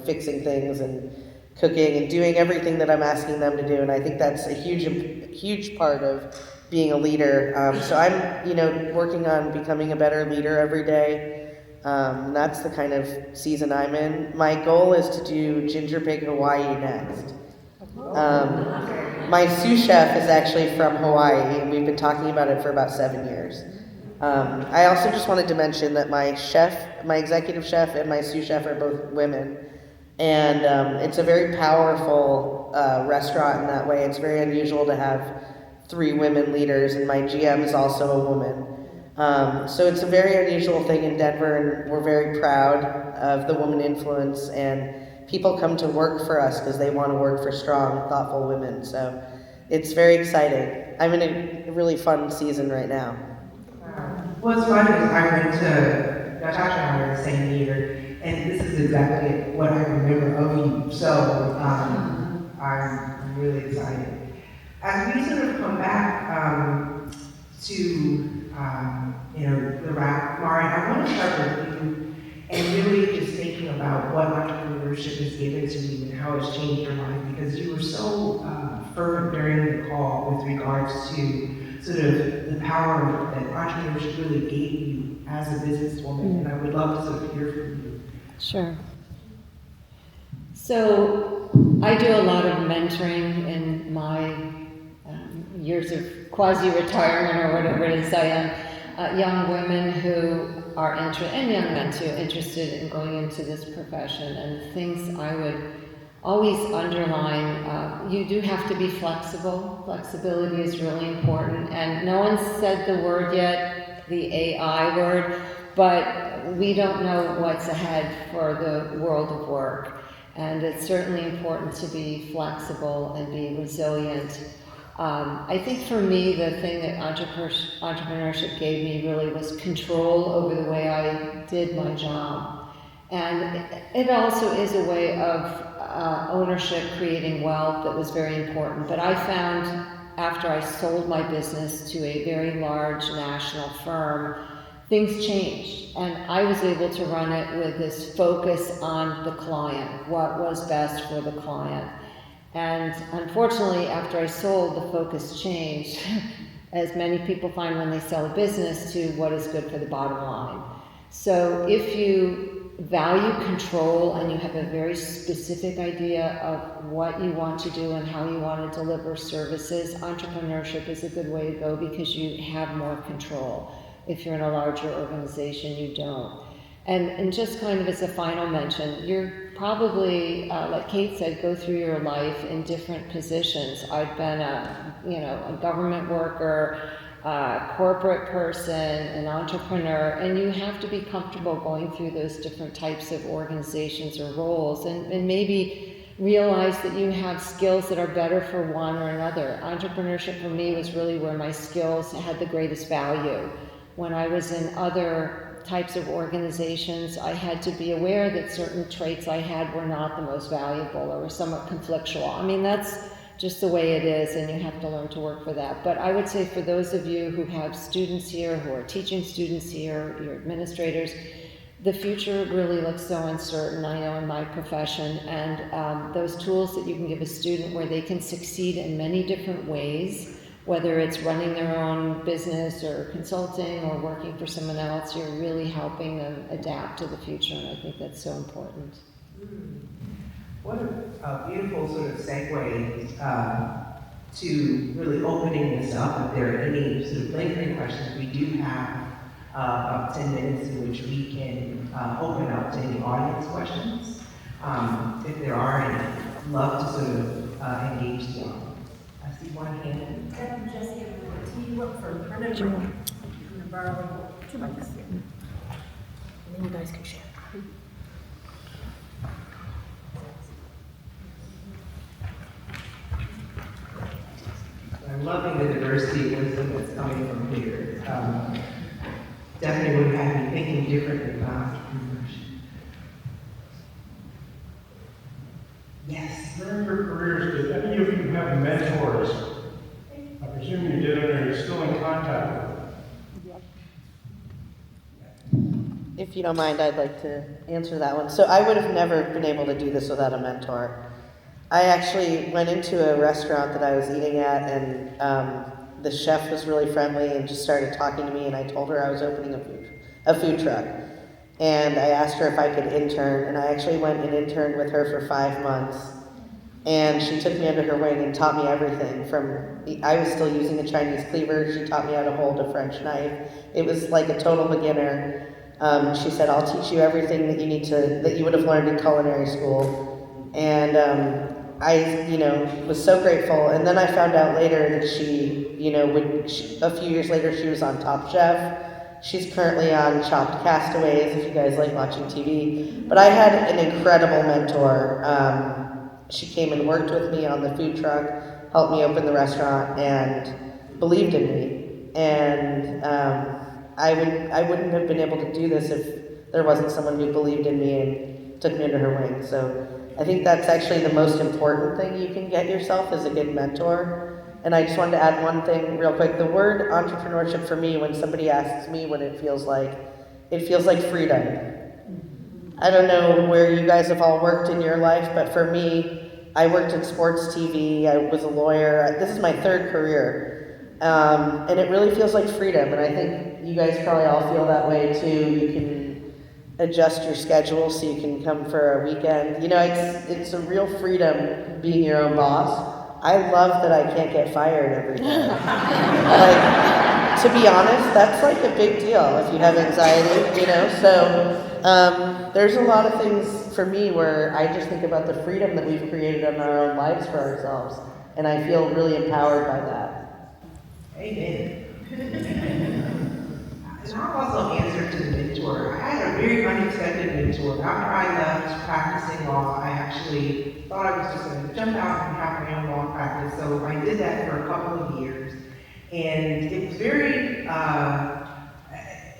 Speaker 5: fixing things and cooking and doing everything that I'm asking them to do. And I think that's a huge part of being a leader. So I'm, working on becoming a better leader every day. That's the kind of season I'm in. My goal is to do Ginger Pig Hawaii next. My sous chef is actually from Hawaii, and we've been talking about it for about 7 years. I also just wanted to mention that my executive chef, and my sous chef are both women. And it's a very powerful restaurant in that way. It's very unusual to have 3 women leaders, and my GM is also a woman. So it's a very unusual thing in Denver, and we're very proud of the woman influence, and people come to work for us because they want to work for strong, thoughtful women. So it's very exciting. I'm in a really fun season right now.
Speaker 1: What's funny is I went to, Natascha and I were the same year, and this is exactly what I remember of you. So I'm really excited. As we sort of come back to the wrap, Mari, I want to start with you and really just thinking about what entrepreneurship has given to you and how it's changed your life, because you were so fervent during the call with regards to sort of the power that entrepreneurship really gave you as a businesswoman, and I would love to sort of hear from you.
Speaker 6: Sure. So I do a lot of mentoring in my years of quasi-retirement or whatever it is I am, young women who are and young men too, interested in going into this profession. And things I would always underline, you do have to be flexible. Flexibility is really important. And no one said the word yet, the AI word, but we don't know what's ahead for the world of work. And it's certainly important to be flexible and be resilient. I think for me, the thing that entrepreneurship gave me really was control over the way I did my job. And it also is a way of ownership, creating wealth that was very important. But I found after I sold my business to a very large national firm, things changed. And I was able to run it with this focus on the client, what was best for the client. And unfortunately, after I sold, the focus changed, as many people find when they sell a business, to what is good for the bottom line. So if you value control and you have a very specific idea of what you want to do and how you want to deliver services, entrepreneurship is a good way to go because you have more control. If you're in a larger organization, you don't. And just kind of as a final mention, you're probably, like Kate said, go through your life in different positions. I've been a government worker, corporate person, an entrepreneur, and you have to be comfortable going through those different types of organizations or roles, and maybe realize that you have skills that are better for one or another. Entrepreneurship for me was really where my skills had the greatest value. When I was in other types of organizations, I had to be aware that certain traits I had were not the most valuable or were somewhat conflictual. I mean, that's just the way it is, and you have to learn to work for that. But I would say for those of you who have students here, who are teaching students here, your administrators, the future really looks so uncertain, I know in my profession, and those tools that you can give a student where they can succeed in many different ways, whether it's running their own business or consulting or working for someone else, you're really helping them adapt to the future, and I think that's so important.
Speaker 1: What a beautiful sort of segue to really opening this up. If there are any sort of lingering questions, we do have about 10 minutes in which we can open up to any audience questions. If there are any, I'd love to sort of engage the audience. I see one hand.
Speaker 7: Jessica, do you work for Permanent? I'm going to borrow 2 mics. And then you guys can share.
Speaker 1: loving the diversity of wisdom that's coming from here. Definitely would have me thinking differently about entrepreneurship. Yes.
Speaker 8: During your careers, did any of you have mentors? I presume you did, or you're still in contact with them?
Speaker 5: If you don't mind, I'd like to answer that one. So I would have never been able to do this without a mentor. I actually went into a restaurant that I was eating at, and the chef was really friendly and just started talking to me, and I told her I was opening a food truck. And I asked her if I could intern, and I actually went and interned with her for 5 months. And she took me under her wing and taught me everything I was still using a Chinese cleaver. She taught me how to hold a French knife. It was like a total beginner. She said, I'll teach you everything that you would have learned in culinary school. And I, was so grateful. And then I found out later that a few years later, she was on Top Chef. She's currently on Chopped Castaways, if you guys like watching TV. But I had an incredible mentor. She came and worked with me on the food truck, helped me open the restaurant, and believed in me. And I wouldn't have been able to do this if there wasn't someone who believed in me and took me under her wing. So I think that's actually the most important thing you can get yourself, is a good mentor. And I just wanted to add one thing real quick. The word entrepreneurship for me, when somebody asks me what it feels like freedom. I don't know where you guys have all worked in your life, but for me, I worked in sports TV, I was a lawyer. This is my 3rd career. And it really feels like freedom, and I think you guys probably all feel that way too. You can adjust your schedule so you can come for a weekend. It's a real freedom being your own boss. I love that I can't get fired every day. To be honest, that's like a big deal if you have anxiety, So there's a lot of things for me where I just think about the freedom that we've created in our own lives for ourselves, and I feel really empowered by that.
Speaker 1: Amen. And I'll also answer to the mentor. I had a very unexpected mentor. After I left practicing law, I actually thought I was just going to jump out and have my own law practice. So I did that for a couple of years. And it was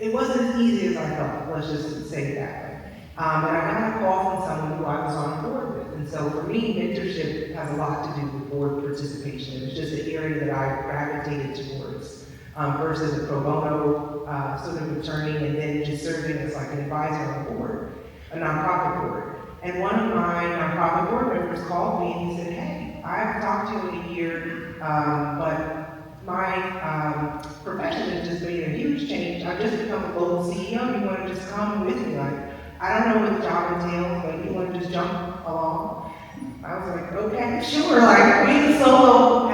Speaker 1: it wasn't as easy as I thought, let's just say it that way. And I got a call from someone who I was on board with. And so for me, mentorship has a lot to do with board participation. It's just an area that I gravitated towards versus a pro bono sort of attorney, and then just serving as like an advisor on the board, a nonprofit board. And one of my nonprofit board members called me and he said, hey, I haven't talked to you in a year, but my profession has just made a huge change. I've just become a global CEO. You want to just come with me? I don't know what the job entails, but you want to just jump along? I was like, okay, sure. Being solo,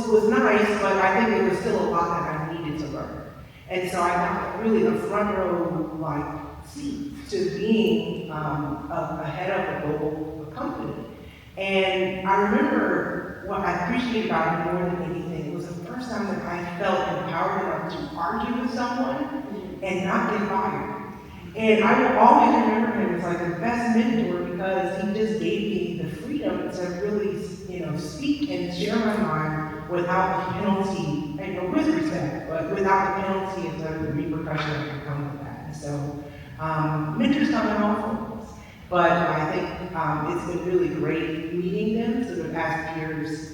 Speaker 1: was nice, but I think it was still a lot that I needed to learn. And so I got really a front row seat to being a head of a global company. And I remember what I appreciated about it more than anything was the first time that I felt empowered enough to argue with someone and not get fired. And I will always remember him as the best mentor, because he just gave me the freedom to really, speak and share my mind without the penalty, and with respect, but without the penalty and the repercussion that can come with that. And so, mentors come in all forms. But I think it's been really great meeting them sort of as peers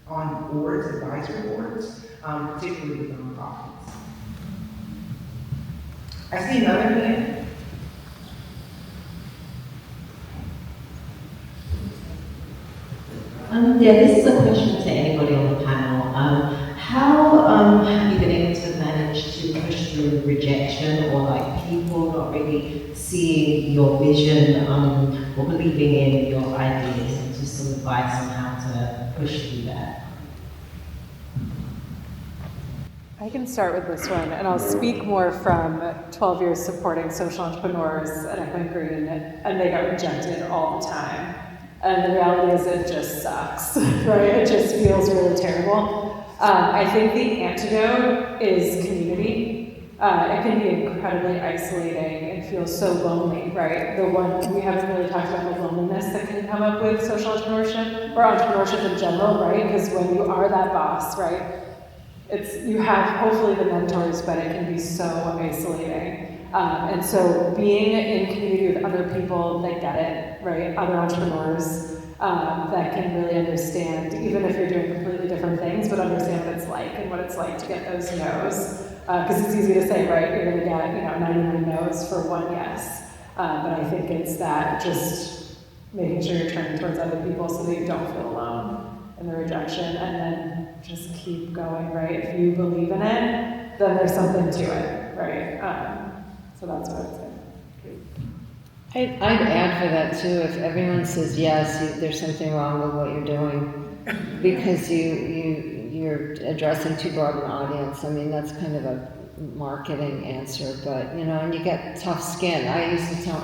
Speaker 1: on boards, advisory boards, particularly with nonprofits. I see another hand.
Speaker 9: This is a question to anybody on the panel. How have you been able to manage to push through rejection, or people not really seeing your vision or believing in your ideas, and just some advice on how to push through that?
Speaker 4: I can start with this one, and I'll speak more from 12 years supporting social entrepreneurs at Equine Green, and they got rejected all the time. And the reality is it just sucks, right? It just feels really terrible. I think the antidote is community. it can be incredibly isolating and feel so lonely, right? We haven't really talked about the loneliness that can come up with social entrepreneurship or entrepreneurship in general, right? Because when you are that boss, right, you have hopefully the mentors, but it can be so isolating. And so being in community with other people that get it, right, other entrepreneurs that can really understand, even if you're doing completely different things, but understand what it's like and what it's like to get those no's. Because it's easy to say, right, you're going to get 99 no's for one yes. But I think it's that just making sure you're turning towards other people so that you don't feel alone in the rejection, and then just keep going, right? If you believe in it, then there's something to it, right? So that's what I'd say.
Speaker 6: I'd add for that too, if everyone says yes, there's something wrong with what you're doing, because you're addressing too broad an audience. I mean, that's kind of a marketing answer, but and you get tough skin. I used to tell,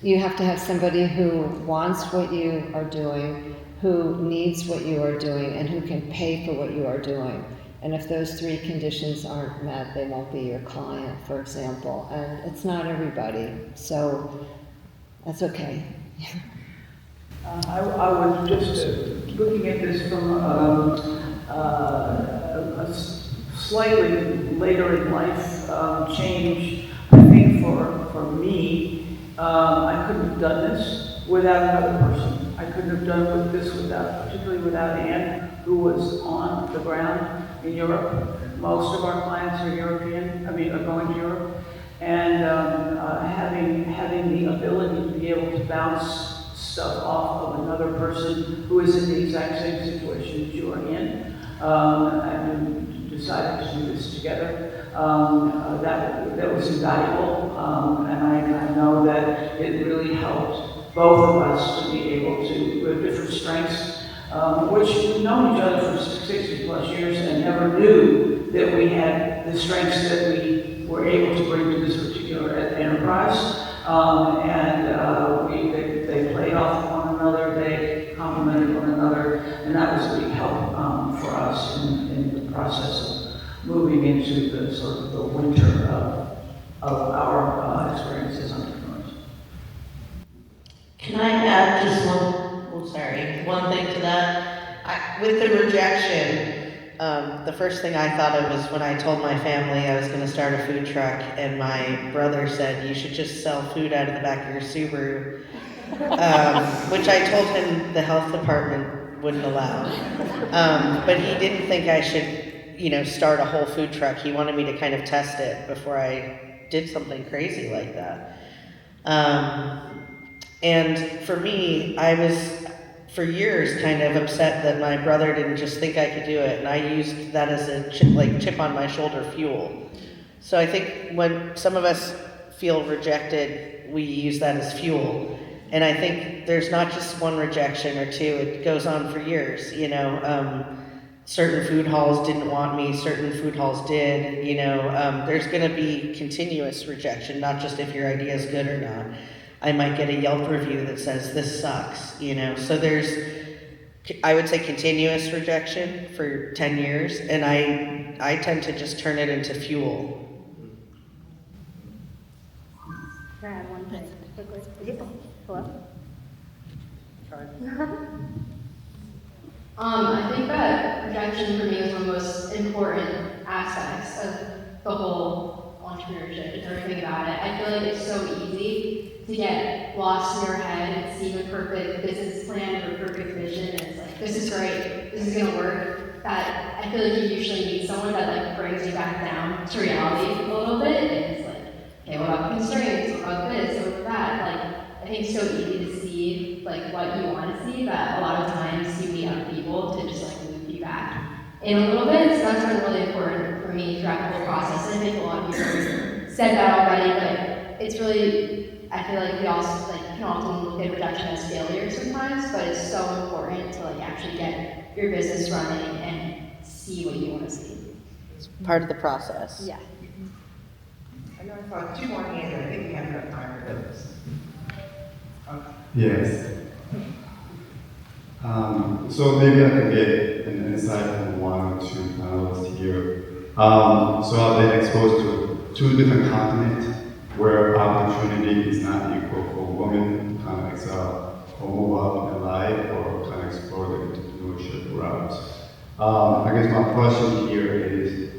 Speaker 6: you have to have somebody who wants what you are doing, who needs what you are doing, and who can pay for what you are doing. And if those three conditions aren't met, they won't be your client, for example. And it's not everybody, so that's okay.
Speaker 2: I was just looking at this from a slightly later in life change. I think for me, I couldn't have done this without another person. I couldn't have done this particularly without Anne, who was on the ground in Europe. Most of our clients are are going to Europe. And having the ability to be able to bounce stuff off of another person who is in the exact same situation as you are in, and decided to do this together, that was invaluable. And I know that it really helped both of us to be able to, with different strengths, which we've known each other for 60 plus years and never knew that we had the strengths that we were able to bring to this particular enterprise. They played off one another, they complemented one another, and that was a big help for us in the process of moving into the sort of the winter of our experience as entrepreneurs.
Speaker 5: Can I add just one thing to that? With the rejection, the first thing I thought of was when I told my family I was going to start a food truck, and my brother said, "You should just sell food out of the back of your Subaru," which I told him the health department wouldn't allow. But he didn't think I should, start a whole food truck. He wanted me to kind of test it before I did something crazy like that. And for me, I was, for years, kind of upset that my brother didn't just think I could do it, and I used that as a chip on my shoulder fuel. So I think when some of us feel rejected, we use that as fuel. And I think there's not just one rejection or two, it goes on for years, certain food halls didn't want me, certain food halls did, there's gonna be continuous rejection, not just if your idea is good or not. I might get a Yelp review that says, "This sucks," so there's, I would say, continuous rejection for 10 years, and I tend to just turn it into fuel.
Speaker 3: Can I add one thing quickly? Hello? I think that rejection for me is one of the most important aspects of the whole entrepreneurship and everything about it. I feel like it's so easy to get lost in your head and see the perfect business plan or perfect vision, and it's like, this is great, this is gonna work. That I feel like you usually need someone that brings you back down to reality a little bit, and it's like, okay, what about constraints? What about this? What about that? I think it's so easy to see what you want to see that a lot of times you need other people to just loop you back in a little bit. So that's been really important for me throughout the whole process. And I think a lot of you said that already, but it's really, I feel like we also can often look at rejection as failure sometimes, but it's so important to actually get your business running and see what you want to see.
Speaker 5: It's part of the process.
Speaker 3: Yeah.
Speaker 1: I know I saw two more hands, and I think we have enough time for those. Okay.
Speaker 10: Yes. So maybe I can get an insight from one or two panelists here. So I've been exposed to two different continents where opportunity is not equal for women to kind of excel or move up in life or kind of explore the entrepreneurship routes. I guess my question here is,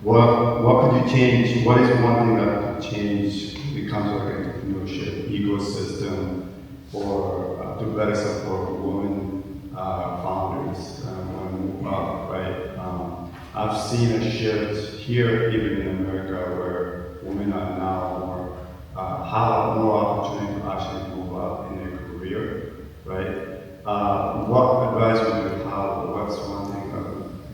Speaker 10: what could you change? What is one thing that could change when it comes to like entrepreneurship ecosystem or to better support women founders want to move up, right? I've seen a shift here, even in America, where women are now more have more opportunity to actually move up in their career, right? What advice would you have? What's one thing that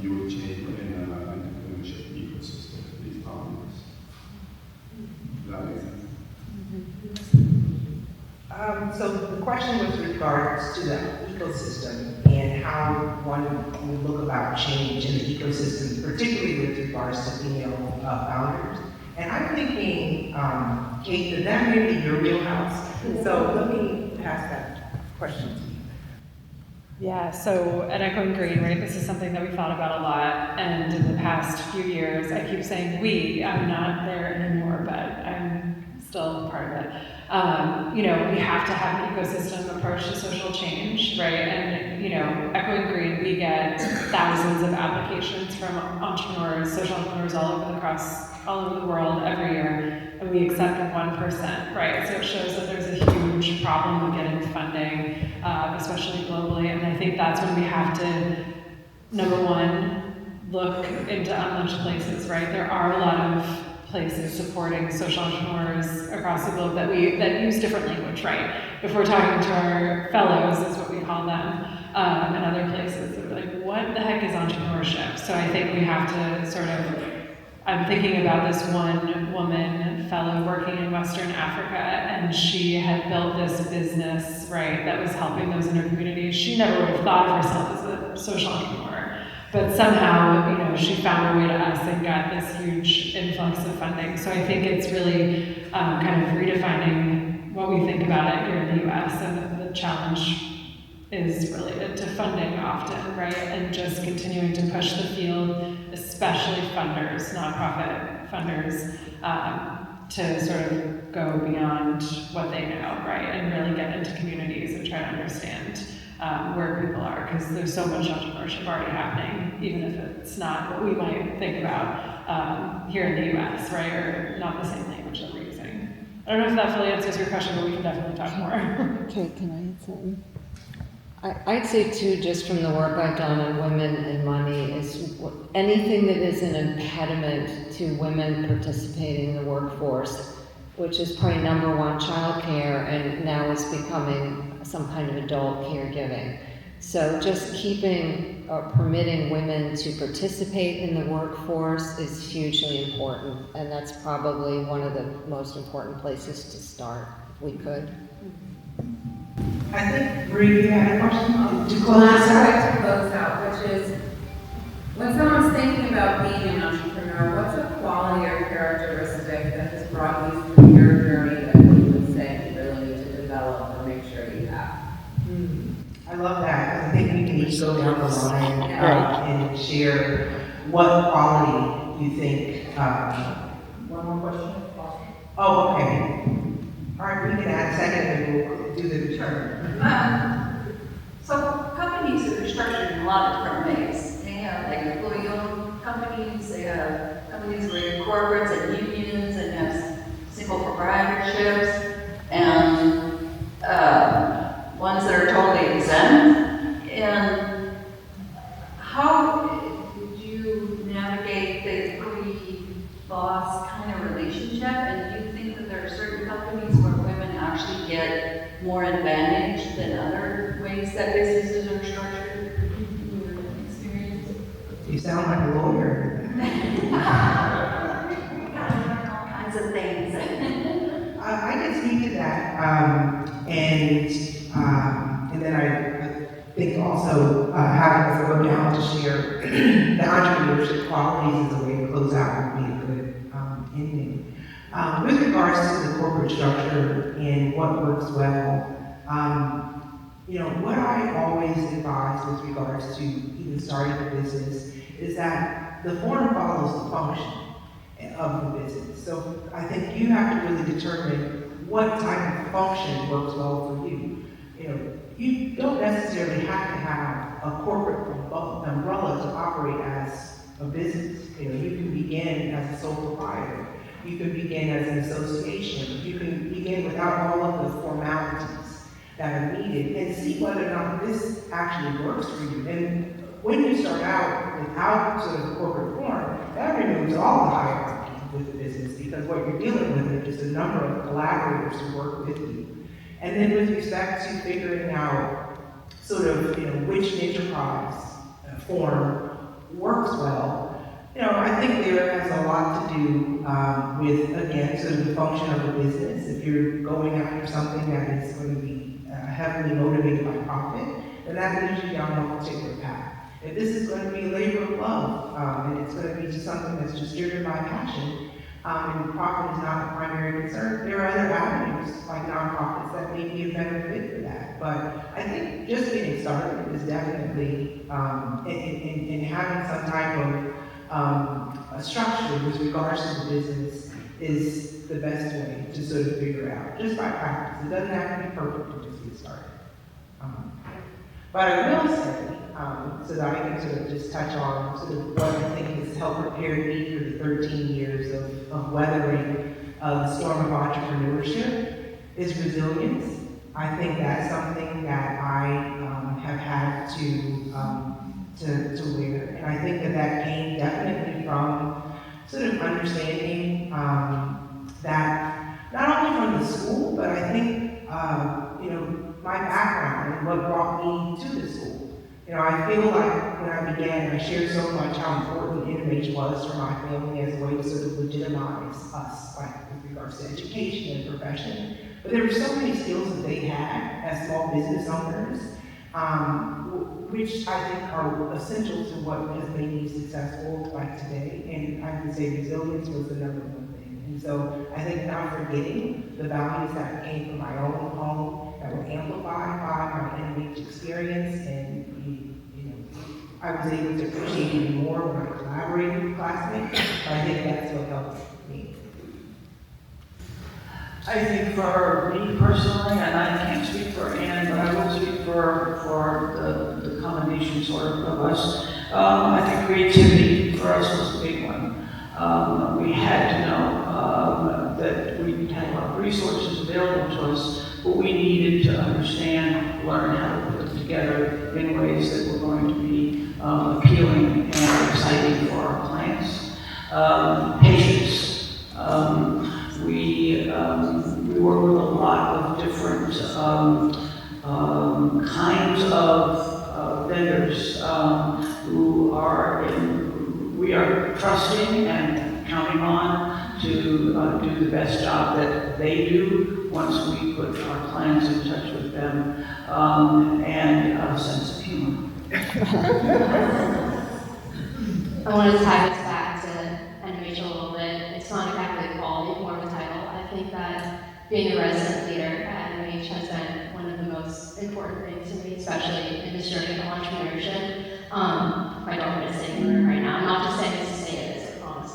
Speaker 10: you would change in an entrepreneurship ecosystem for these founders? Does that make sense?
Speaker 1: So the question was with regards to the ecosystem and how one would look about change in the ecosystem, particularly with regards to female founders. And I'm thinking, Kate, that may be your wheelhouse. So let me pass that question to you.
Speaker 4: Yeah, so at Echoing Green, right, this is something that we thought about a lot, and in the past few years, I keep saying we, I'm not there anymore, but I'm still part of it. You know, we have to have an ecosystem approach to social change, right? And, you know, Echoing Green, we get thousands of applications from entrepreneurs, social entrepreneurs all over the world every year, and we accept 1%, right? So it shows that there's a huge problem with getting funding, especially globally, and I think that's when we have to, number one, look into unleashed places, right? There are a lot of places supporting social entrepreneurs across the globe that use different language, right? If we're talking to our fellows, is what we call them, and other places, they're like, what the heck is entrepreneurship? So I think we have to sort of, I'm thinking about this one woman fellow working in Western Africa, and she had built this business, right, that was helping those in her community. She never would have thought of herself as a social entrepreneur, but somehow, you know, she found her way to us and got this huge influx of funding. So I think it's really kind of redefining what we think about it here in the US, and the challenge is related to funding often, right? And just continuing to push the field, especially funders, nonprofit funders, to sort of go beyond what they know, right? And really get into communities and try to understand where people are, because there's so much entrepreneurship already happening, even if it's not what we might think about here in the US, right? Or not the same language that we're using. I don't know if that fully answers your question, but we can definitely talk more.
Speaker 6: Okay, can I add something? I'd say too, just from the work I've done on women and money, is anything that is an impediment to women participating in the workforce, which is probably number one, childcare, and now is becoming some kind of adult caregiving. So just keeping or permitting women to participate in the workforce is hugely important, and that's probably one of the most important places to start, if we could.
Speaker 1: I think, Marie, you had a question to close
Speaker 11: Last
Speaker 1: out?
Speaker 11: way to close out, which is, when someone's thinking about being an entrepreneur, what's a quality or characteristic that has brought you through your journey that you would say you really need to develop or make sure you have?
Speaker 1: I love that, because I think we can each go down the line and share what quality you think. One more question? Oh, okay. All right, we can add a second and we'll do the return.
Speaker 7: So companies are structured in a lot of different ways. They have like employee-owned companies, they have companies where corporates and unions and have single proprietorships, and ones that are totally exempt. And how would you navigate the employee-boss kind of relationship? And do you think that there are certain companies where women actually get more advantage than other ways that businesses are structured in your experience?
Speaker 1: You sound like a lawyer.
Speaker 7: All kinds of things.
Speaker 1: I can speak to that, and then I think also having us go down to share the entrepreneurship qualities as a way to close out would be a good ending. With regards to the corporate structure and what works well, you know, what I always advise with regards to even starting a business is that the form follows the function of the business. So I think you have to really determine what type of function works well for you. You know, you don't necessarily have to have a corporate umbrella to operate as a business. You know, you can begin as a sole proprietor. You can begin as an association. You can begin without all of the formalities that are needed and see whether or not this actually works for you. And when you start out without sort of corporate form, that removes all the hierarchy with the business, because what you're dealing with is a number of collaborators who work with you. And then with respect to figuring out sort of, you know, which enterprise form works well, you know, I think there has a lot to do with, again, sort of the function of the business. If you're going after something that is going to be heavily motivated by profit, then that leads you down one particular path. If this is going to be a labor of love, and it's going to be just something that's just driven by passion, and profit is not the primary concern, there are other avenues like nonprofits that may be a better fit for that. But I think just getting started is definitely, in having some type of a structure with regards to the business is the best way to sort of figure out, just by practice. It doesn't have to be perfect to just get started. But I will say, so that I can sort of just touch on sort of what I think has helped prepare me for the 13 years of weathering the storm of entrepreneurship, is resilience. I think that's something that I have had to wear. And I think that came definitely from sort of understanding that not only from the school, but I think, you know, my background and what brought me to the school. You know, I feel like when I began, I shared so much how important NMH was for my family as a way to sort of legitimize us, like with regards to education and profession. But there were so many skills that they had as small business owners, which I think are essential to what has made me successful like today. And I would say resilience was the number one thing. And so I think not forgetting the values that came from my own home that were amplified by my NMH experience, and you know, I was able to appreciate even more when I collaborated with classmates. But I think that's what helped me.
Speaker 2: I think for me personally, and I can't speak for Ann, but I will speak for the combination sort of us. I think creativity for us was a big one. We had to know that we had a lot of resources available to us, but we needed to understand, learn how to put them together in ways that were going to be appealing and exciting for our clients. Patience. We work with a lot of different kinds of vendors who we are trusting and counting on to do the best job that they do once we put our clients in touch with them, and a sense of humor.
Speaker 3: I want to tie this back to NMH a little bit. It's not exactly a quality, more of a title. I think that being a resident leader at NMH has been one of the most important things to me, especially in this journey of entrepreneurship. My girlfriend is sitting in the room right now. I'm not just saying this to say it, I promise.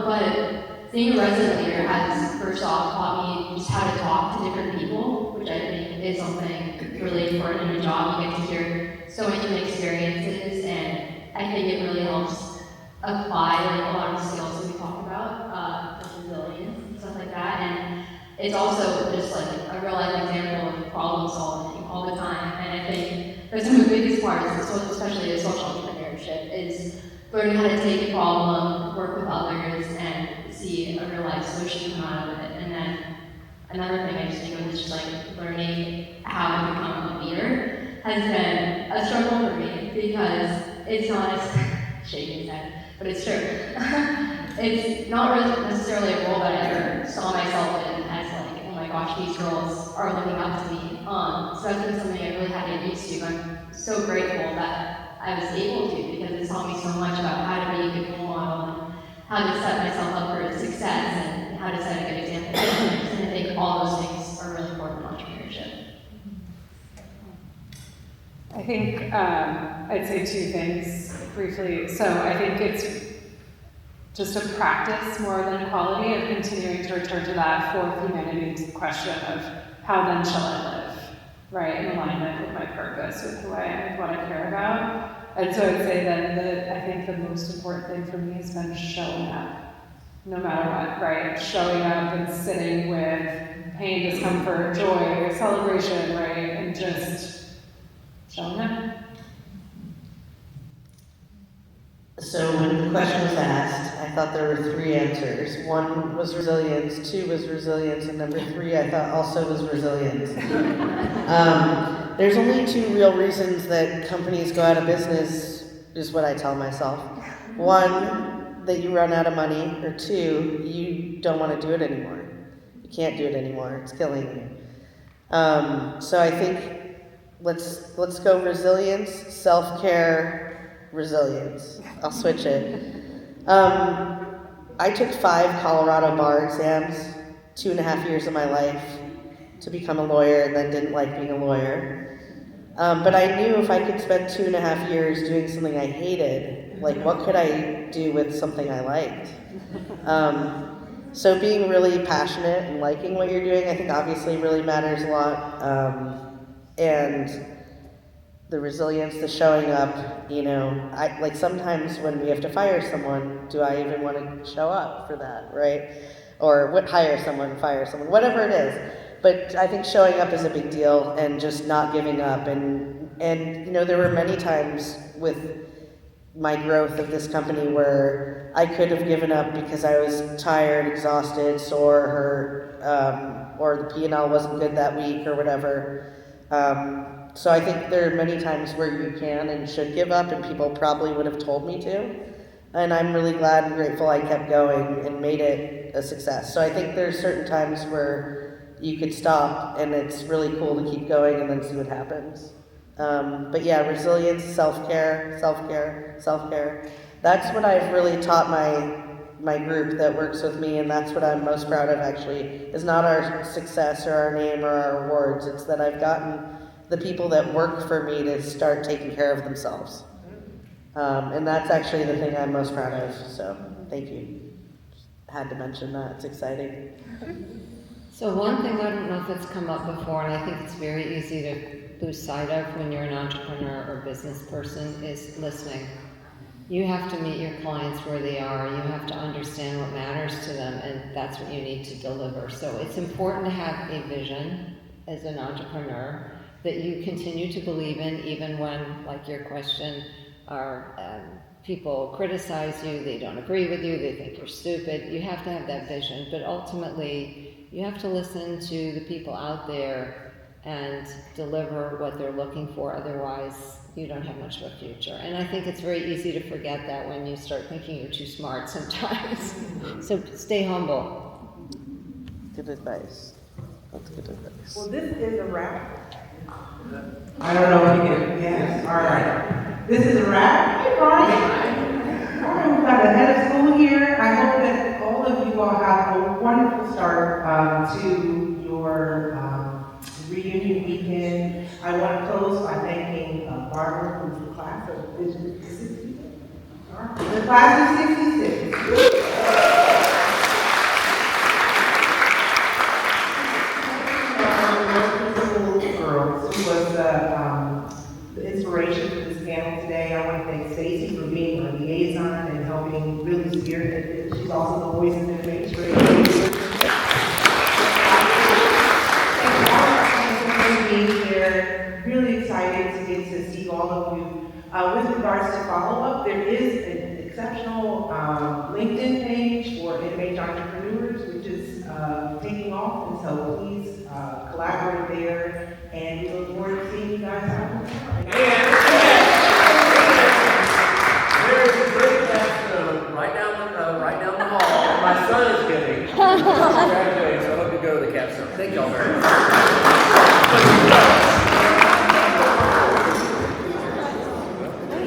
Speaker 3: But being a resident leader has, first off, taught me just how to talk to different people, which I think is something really important in a job. You get to hear so many different experiences, and I think it really helps apply like a lot of the skills that we talk about, like resilience and stuff like that. And it's also just like a real life example of problem solving all the time. And I think that's one of the biggest parts, especially in social entrepreneurship, is learning how to take a problem, work with others, and see a real life solution come out of it. And then another thing I just think of is just like learning how to become a leader has been a struggle for me, because it's not as shaking his head, but it's true. It's not really necessarily a role that I ever saw myself in as like, oh my gosh, these girls are looking up to me. So that's been something I really had to get used to. I'm so grateful that I was able to, because it's taught me so much about how to be a good role model and how to set myself up for success and how to set a good example. And I think all those things are really important in entrepreneurship.
Speaker 4: I think I'd say two things briefly. So I think it's just a practice more than quality of continuing to return to that for humanity question of how then shall I live, right, in alignment with my purpose, with who I am, with what I care about. And so I'd say then that I think the most important thing for me has been showing up, no matter what, right? Showing up and sitting with pain, discomfort, joy, celebration, right? And just showing up.
Speaker 5: So when the question was asked, I thought there were three answers. One was resilience, two was resilience, and number three I thought also was resilience. There's only two real reasons that companies go out of business, is what I tell myself. One, that you run out of money, or two, you don't want to do it anymore. You can't do it anymore, it's killing you. So I think let's go resilience, self-care, resilience. I'll switch it. I took 5 Colorado bar exams, 2.5 years of my life, to become a lawyer, and then didn't like being a lawyer. But I knew if I could spend 2.5 years doing something I hated, like what could I do with something I liked? So being really passionate and liking what you're doing, I think obviously really matters a lot. And the resilience, the showing up, you know, like sometimes when we have to fire someone, do I even want to show up for that, right? Or hire someone, fire someone, whatever it is. But I think showing up is a big deal, and just not giving up. And you know, there were many times with my growth of this company where I could have given up because I was tired, exhausted, sore, hurt, or the P&L wasn't good that week or whatever. So I think there are many times where you can and should give up, and people probably would have told me to. And I'm really glad and grateful I kept going and made it a success. So I think there's certain times where you could stop, and it's really cool to keep going and then see what happens. But yeah, resilience, self-care, self-care, self-care. That's what I've really taught my group that works with me, and that's what I'm most proud of actually, is not our success or our name or our awards. It's that I've gotten the people that work for me to start taking care of themselves. And that's actually the thing I'm most proud of, so thank you. Just had to mention that, it's exciting.
Speaker 6: So one thing, I don't know if it's come up before, and I think it's very easy to lose sight of when you're an entrepreneur or business person, is listening. You have to meet your clients where they are. You have to understand what matters to them, and that's what you need to deliver. So it's important to have a vision as an entrepreneur that you continue to believe in, even when, like your question, people criticize you, they don't agree with you, they think you're stupid. You have to have that vision, but ultimately you have to listen to the people out there and deliver what they're looking for, otherwise you don't have much of a future. And I think it's very easy to forget that when you start thinking you're too smart sometimes. So stay humble.
Speaker 5: Good advice. That's good advice.
Speaker 1: Well, this is a wrap. I don't know if you can, yes, all right. This is a wrap. Hey, Brian. All right, we've got the head of school here. I hope that all of you all have a wonderful start to your reunion weekend. I want to close by thanking Barbara, who's the class of 66. The class of 66. Girls, who was the inspiration for this panel today. I want to thank Stacey for being a liaison and helping really spearhead it. She's also the voice of the NMH radio. Being here, really excited to get to see all of you. With regards to follow-up, there is an exceptional LinkedIn page for NMH entrepreneurs, which is taking off, and so please collaborate there, and we look forward to seeing you guys out.
Speaker 12: There is a great capstone right down the hall. My son is getting. Congratulations! I hope you go to the capstone. Thank y'all very much.